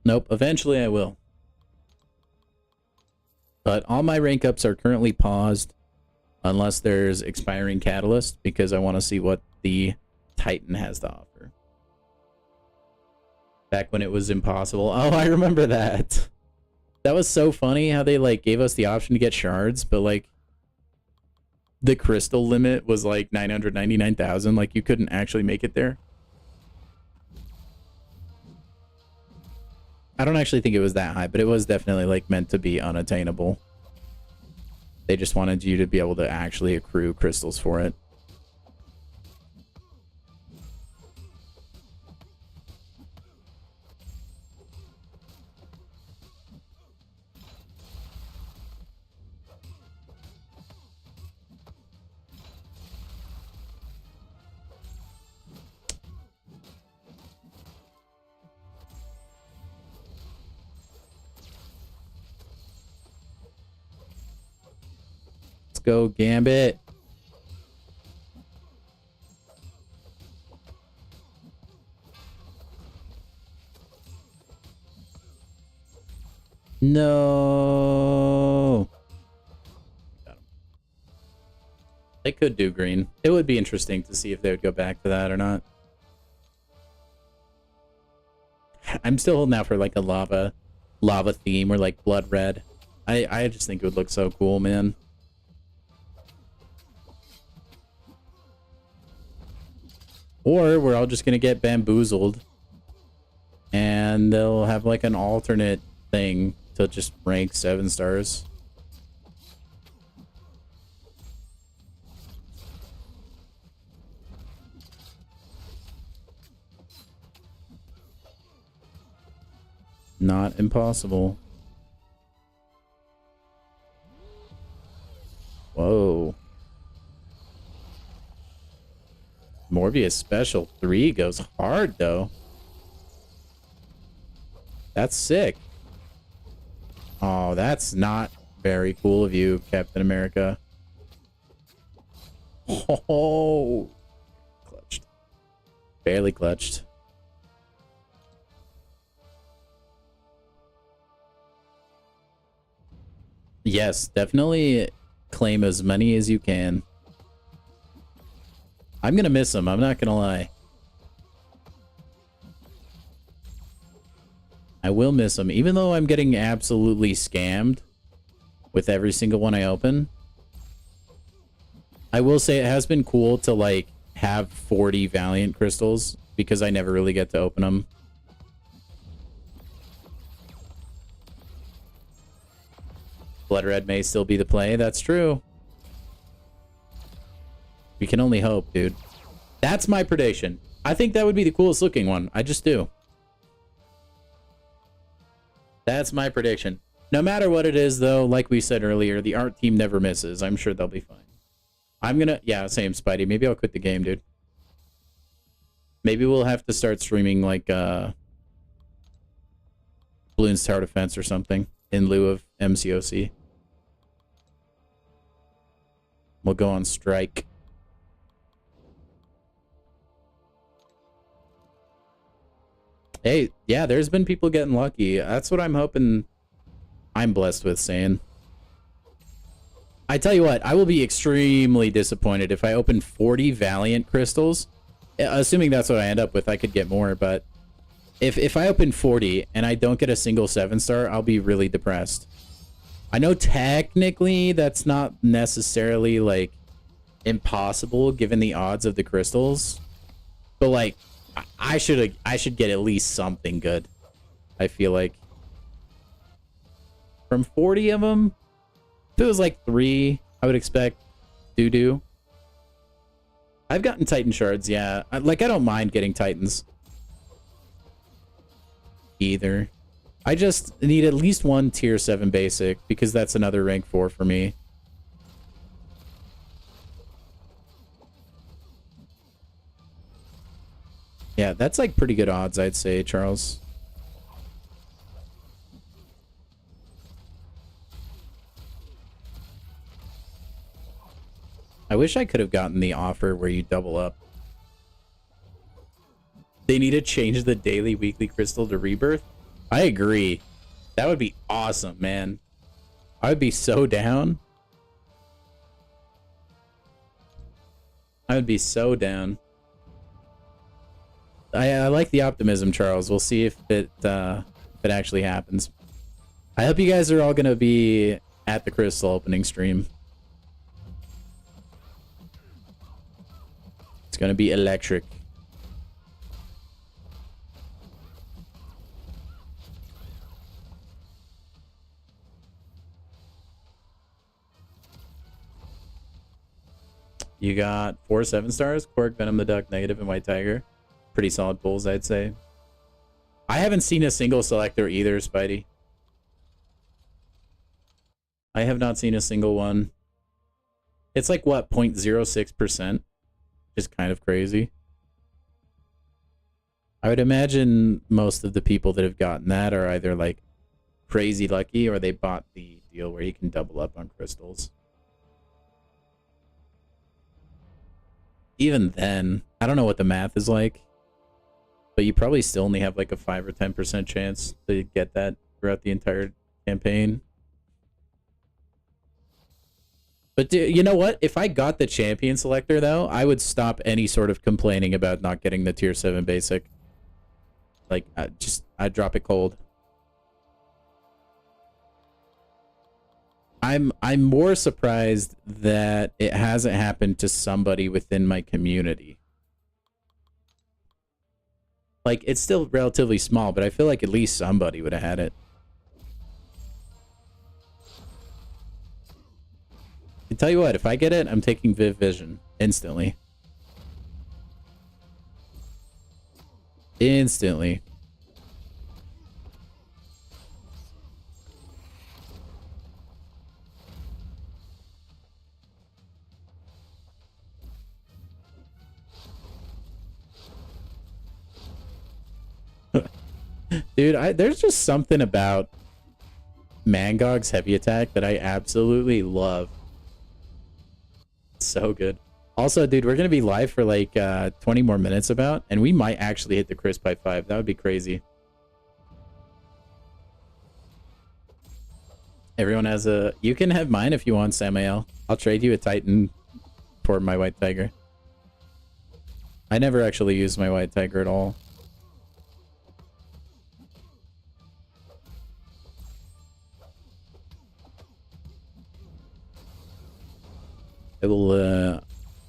Nope, eventually I will. But all my rank ups are currently paused unless there's expiring catalyst, because I want to see what the Titan has to offer. Back when it was impossible. Oh, I remember that. That was so funny how they like gave us the option to get shards, but like the crystal limit was like 999,000. Like you couldn't actually make it there. I don't actually think it was that high, but it was definitely like meant to be unattainable. They just wanted you to be able to actually accrue crystals for it. Go Gambit. No. Got him. They could do green. It would be interesting to see if they would go back to that or not. I'm still holding out for like a lava theme or like blood red. I just think it would look so cool, man. Or we're all just going to get bamboozled and they'll have like an alternate thing to just rank 7 stars. Not impossible. Whoa. Morbius Special 3 goes hard, though. That's sick. Oh, that's not very cool of you, Captain America. Oh, clutched. Barely clutched. Yes, definitely claim as many as you can. I'm gonna miss him, I'm not gonna lie. I will miss him, even though I'm getting absolutely scammed with every single one I open. I will say it has been cool to like have 40 Valiant crystals because I never really get to open them. Blood red may still be the play, that's true. We can only hope, dude. That's my prediction. I think that would be the coolest looking one. I just do. That's my prediction. No matter what it is, though, like we said earlier, the art team never misses. I'm sure they'll be fine. I'm gonna... Yeah, same, Spidey. Maybe I'll quit the game, dude. Maybe we'll have to start streaming, like, Bloons Tower Defense or something in lieu of MCOC. We'll go on strike. Hey, yeah, there's been people getting lucky. That's what I'm hoping I'm blessed with, saying. I tell you what, I will be extremely disappointed if I open 40 Valiant crystals. Assuming that's what I end up with, I could get more, but if I open 40 and I don't get a single 7-star, I'll be really depressed. I know technically that's not necessarily, like, impossible given the odds of the crystals, but, like, I should get at least something good. I feel like. From 40 of them, if it was like 3, I would expect doo-doo. I've gotten Titan shards, yeah. I don't mind getting Titans. Either. I just need at least one tier 7 basic, because that's another rank 4 for me. Yeah, that's like pretty good odds, I'd say, Charles. I wish I could have gotten the offer where you double up. They need to change the daily weekly crystal to rebirth. I agree. That would be awesome, man. I would be so down. I would be so down. I like the optimism, Charles. We'll see if it actually happens. I hope you guys are all gonna be at the crystal opening stream. It's gonna be electric. You got 4 7-stars, Quark, Venom the Duck, Negative, and White Tiger. Pretty solid pulls, I'd say. I haven't seen a single selector either, Spidey. I have not seen a single one. It's like, what, 0.06%? Just kind of crazy. I would imagine most of the people that have gotten that are either like crazy lucky or they bought the deal where you can double up on crystals. Even then, I don't know what the math is like, but you probably still only have like a 5 or 10% chance to get that throughout the entire campaign. But you know what? If I got the champion selector, though, I would stop any sort of complaining about not getting the tier 7 basic. Like, I'd drop it cold. I'm more surprised that it hasn't happened to somebody within my community. Like, it's still relatively small, but I feel like at least somebody would have had it. I tell you what, if I get it, I'm taking Viv Vision instantly. Instantly. Dude, there's just something about Mangog's heavy attack that I absolutely love. It's so good. Also, dude, we're gonna be live for like 20 more minutes about, and we might actually hit the crisp by 5. That would be crazy. Everyone has a... You can have mine if you want, Samael. I'll trade you a Titan for my White Tiger. I never actually used my White Tiger at all.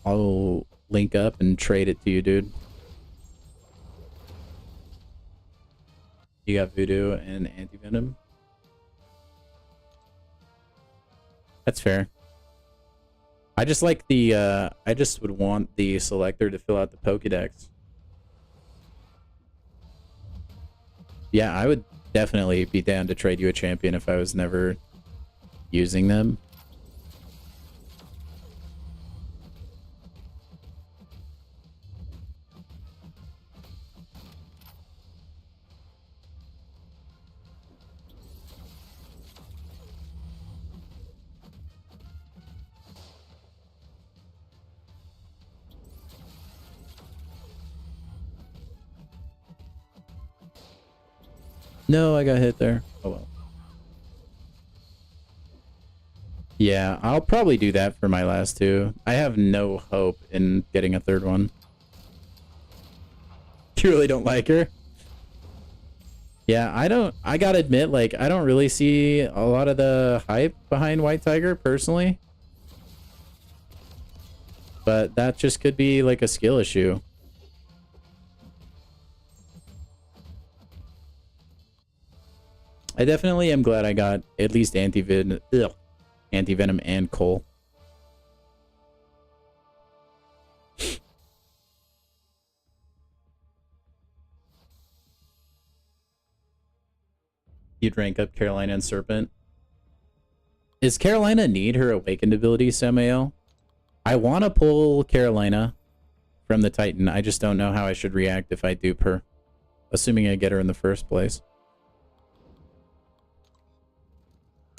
I'll link up and trade it to you, dude. You got Voodoo and Anti-Venom. That's fair. I just like the, I just would want the selector to fill out the Pokédex. Yeah, I would definitely be down to trade you a champion if I was never using them. No, I got hit there. Oh well. Yeah, I'll probably do that for my last 2. I have no hope in getting a 3rd one. You really don't like her? Yeah, I gotta admit, like, I don't really see a lot of the hype behind White Tiger, personally. But that just could be, like, a skill issue. I definitely am glad I got at least anti-venom and coal. You'd rank up Carolina and Serpent. Is Carolina need her awakened ability, Samael? I want to pull Carolina from the Titan. I just don't know how I should react if I dupe her. Assuming I get her in the first place.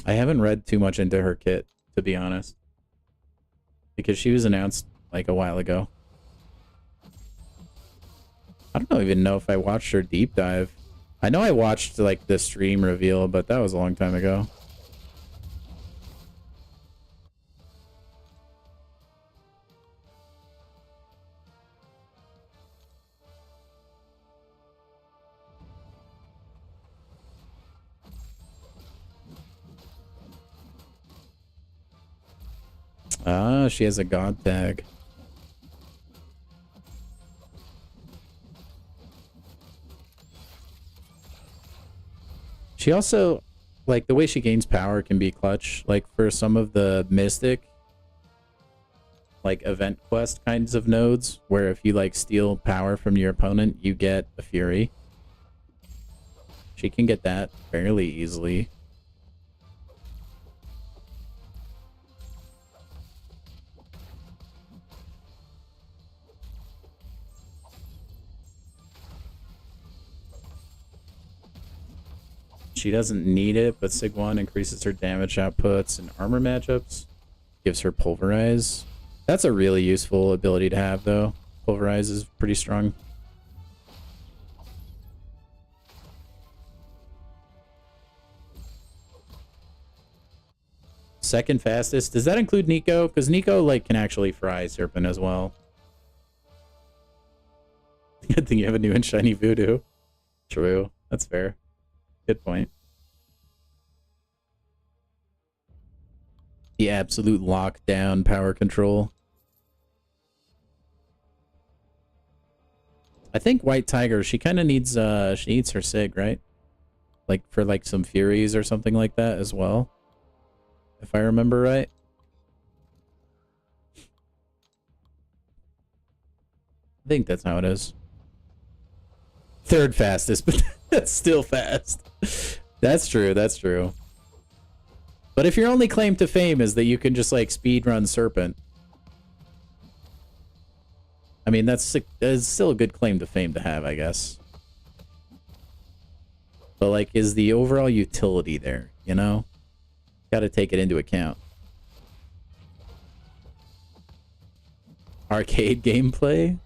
I haven't read too much into her kit, to be honest. Because she was announced like a while ago. I don't even know if I watched her deep dive. I know I watched like the stream reveal, but that was a long time ago. Ah, she has a god tag. She also, like, the way she gains power can be clutch. Like, for some of the Mystic, like, event quest kinds of nodes, where if you, like, steal power from your opponent, you get a Fury. She can get that fairly easily. She doesn't need it, but Sig 1 increases her damage outputs and armor matchups. Gives her Pulverize. That's a really useful ability to have, though. Pulverize is pretty strong. Second fastest. Does that include Nico? Because Nico, like, can actually fry Serpent as well. Good thing you have a new and shiny Voodoo. True. That's fair. Good point. The absolute lockdown power control. I think White Tiger, she kind of needs she needs her Sig, right? Like for like some Furies or something like that as well. If I remember right. I think that's how it is. Third fastest, but that's still fast. That's true, that's true. But if your only claim to fame is that you can just like speedrun Serpent, I mean, that's still a good claim to fame to have, I guess. But like, is the overall utility there, you know? Gotta take it into account. Arcade gameplay?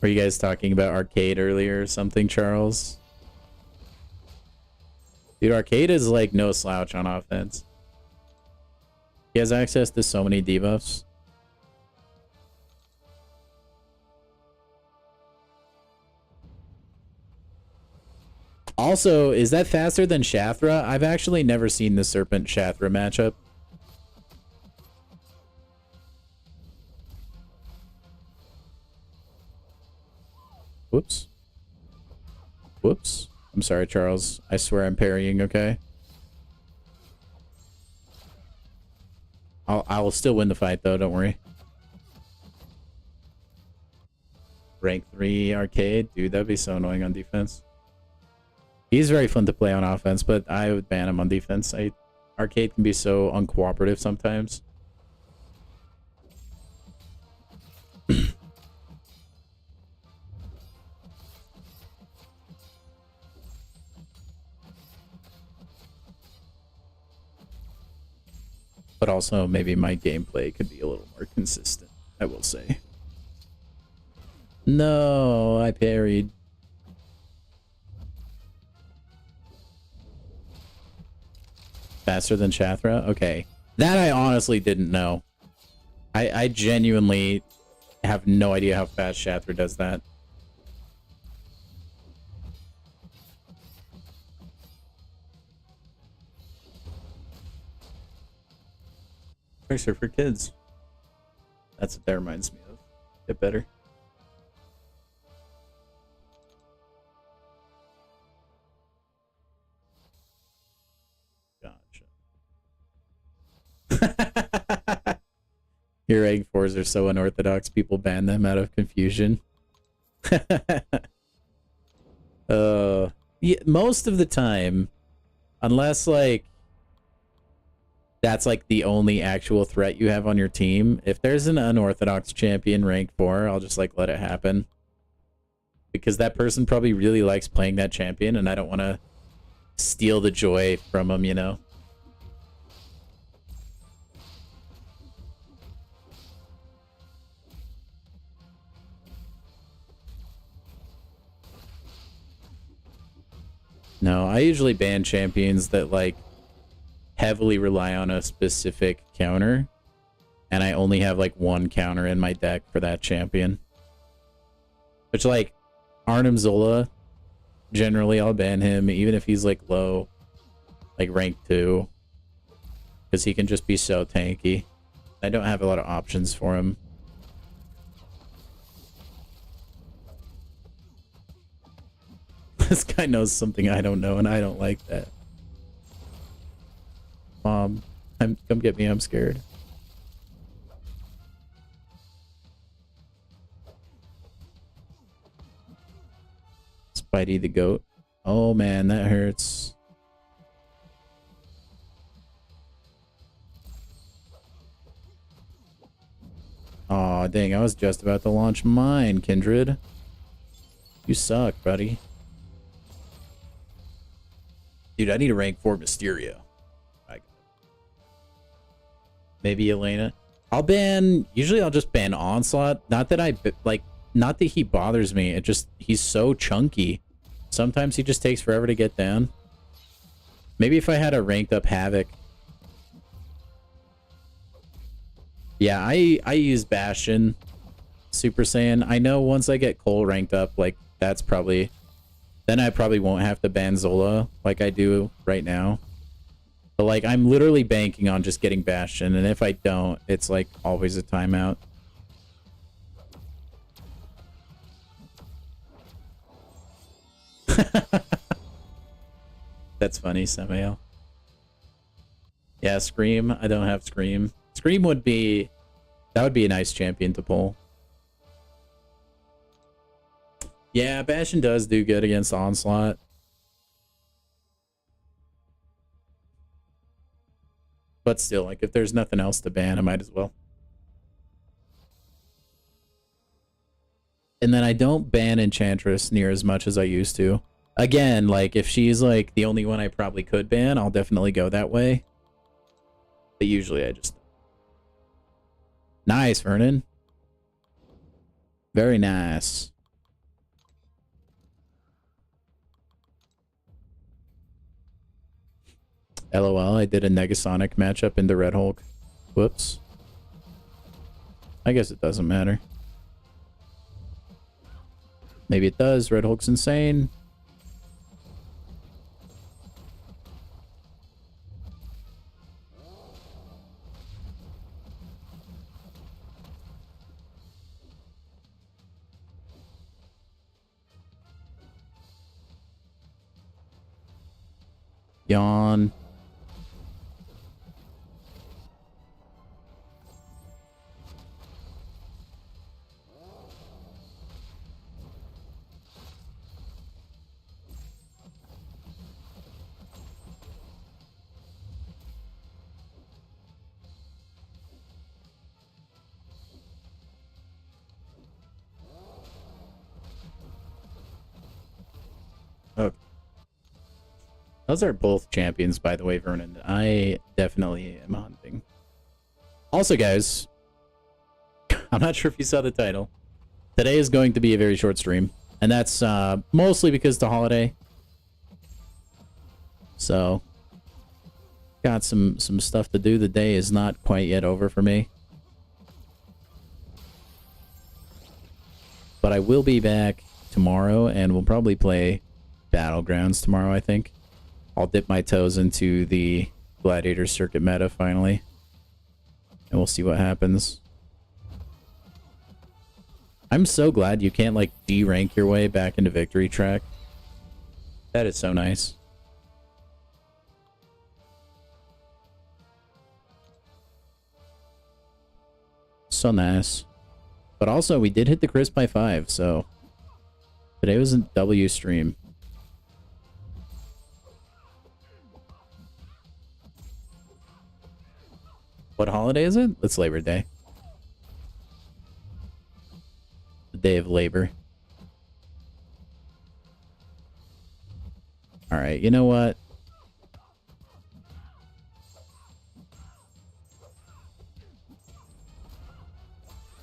Were you guys talking about arcade earlier or something, Charles? Dude, arcade is like no slouch on offense. He has access to so many debuffs. Also, is that faster than Shathra? I've actually never seen the Serpent Shathra matchup. Whoops. Whoops. I'm sorry, Charles. I swear I'm parrying, okay? I will still win the fight, though. Don't worry. Rank 3 arcade? Dude, that'd be so annoying on defense. He's very fun to play on offense, but I would ban him on defense. Arcade can be so uncooperative sometimes. But also, maybe my gameplay could be a little more consistent, I will say. No, I parried. Faster than Shathra? Okay. That I honestly didn't know. I genuinely have no idea how fast Shathra does that. Tracer for kids. That's what that reminds me of. Get better. Your rank 4s are so unorthodox, people ban them out of confusion. Yeah, most of the time, unless like that's like the only actual threat you have on your team, if there's an unorthodox champion rank 4, I'll just like let it happen. Because that person probably really likes playing that champion and I don't want to steal the joy from them, you know? No, I usually ban champions that like heavily rely on a specific counter, and I only have like one counter in my deck for that champion. Which like Arnim Zola, generally I'll ban him even if he's like low, like rank 2, because he can just be so tanky. I don't have a lot of options for him. This guy knows something I don't know, and I don't like that. Mom, come get me, I'm scared. Spidey the goat. Oh man, that hurts. Aw, dang, I was just about to launch mine, Kindred. You suck, buddy. Dude, I need a rank 4 Mysterio. Maybe Elena. Usually I'll just ban Onslaught. Not that not that he bothers me. It just, he's so chunky. Sometimes he just takes forever to get down. Maybe if I had a ranked up Havoc. Yeah, I use Bastion Super Saiyan. I know once I get Cole ranked up, like, that's probably... Then I probably won't have to ban Zola like I do right now. But, like, I'm literally banking on just getting Bastion, and if I don't, it's, like, always a timeout. That's funny, Samael. Yeah, Scream. I don't have Scream. Scream would be... That would be a nice champion to pull. Yeah, Bastion does do good against Onslaught. But still, like, if there's nothing else to ban, I might as well. And then I don't ban Enchantress near as much as I used to. Again, like, if she's, like, the only one I probably could ban, I'll definitely go that way. But usually I just... Nice, Vernon. Very nice. LOL, I did a Negasonic matchup into Red Hulk. Whoops. I guess it doesn't matter. Maybe it does. Red Hulk's insane. Yawn. Okay. Those are both champions, by the way, Vernon. I definitely am hunting. Also, guys, I'm not sure if you saw the title. Today is going to be a very short stream, and that's mostly because the holiday. So, got some stuff to do. The day is not quite yet over for me. But I will be back tomorrow, and we'll probably play Battlegrounds tomorrow, I think. I'll dip my toes into the Gladiator Circuit meta finally. And we'll see what happens. I'm so glad you can't, like, D-rank your way back into Victory Track. That is so nice. So nice. But also, we did hit the crisp by 5, so today was a W stream. What holiday is it? It's Labor Day. The day of labor. All right, you know what?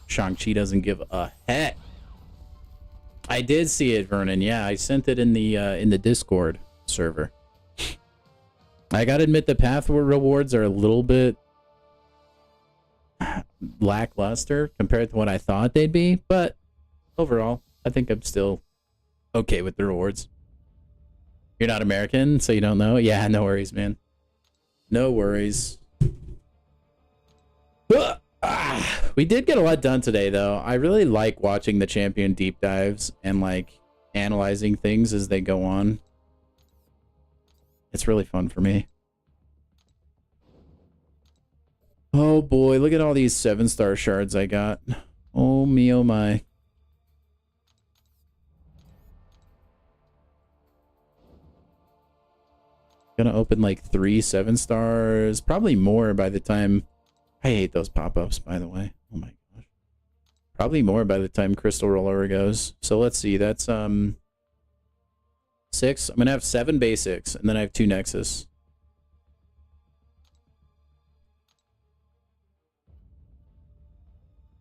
Shang-Chi doesn't give a heck. I did see it, Vernon. Yeah, I sent it in the Discord server. I gotta admit the path rewards are a little bit lackluster compared to what I thought they'd be, but overall, I think I'm still okay with the rewards. You're not American, so you don't know? Yeah, no worries, man. No worries. We did get a lot done today, though. I really like watching the champion deep dives and, like, analyzing things as they go on. It's really fun for me. Oh, boy. Look at all these 7-star shards I got. Oh, me, oh, my. Gonna open, like, 3 7-stars. Probably more by the time... I hate those pop-ups, by the way. Oh my gosh. Probably more by the time Crystal Rollover goes. So let's see. That's 6. I'm gonna have 7 basics, and then I have 2 Nexus.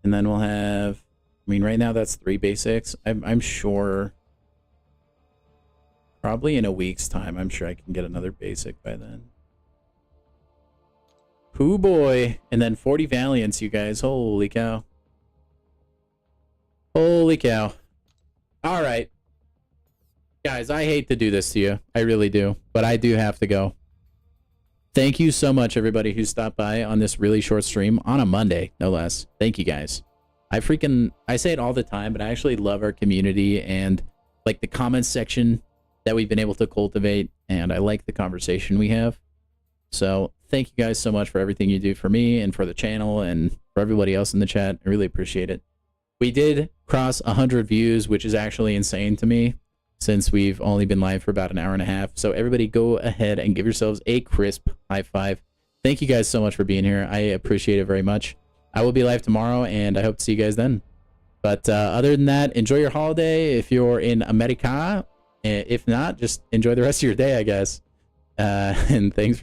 And then we'll have... I mean, right now that's 3 basics. I'm sure... Probably in a week's time, I'm sure I can get another basic by then. Hoo boy. And then 40 Valiants, you guys. Holy cow. Holy cow. Alright. Guys, I hate to do this to you. I really do. But I do have to go. Thank you so much, everybody who stopped by on this really short stream on a Monday, no less. Thank you, guys. I say it all the time, but I actually love our community and, like, the comments section that we've been able to cultivate, and I like the conversation we have. So thank you guys so much for everything you do for me and for the channel and for everybody else in the chat. I really appreciate it. We did cross 100 views, which is actually insane to me since we've only been live for about an hour and a half. So everybody go ahead and give yourselves a crisp high five. Thank you guys so much for being here. I appreciate it very much. I will be live tomorrow, and I hope to see you guys then. But other than that, enjoy your holiday if you're in America. If not, just enjoy the rest of your day, I guess. And thanks for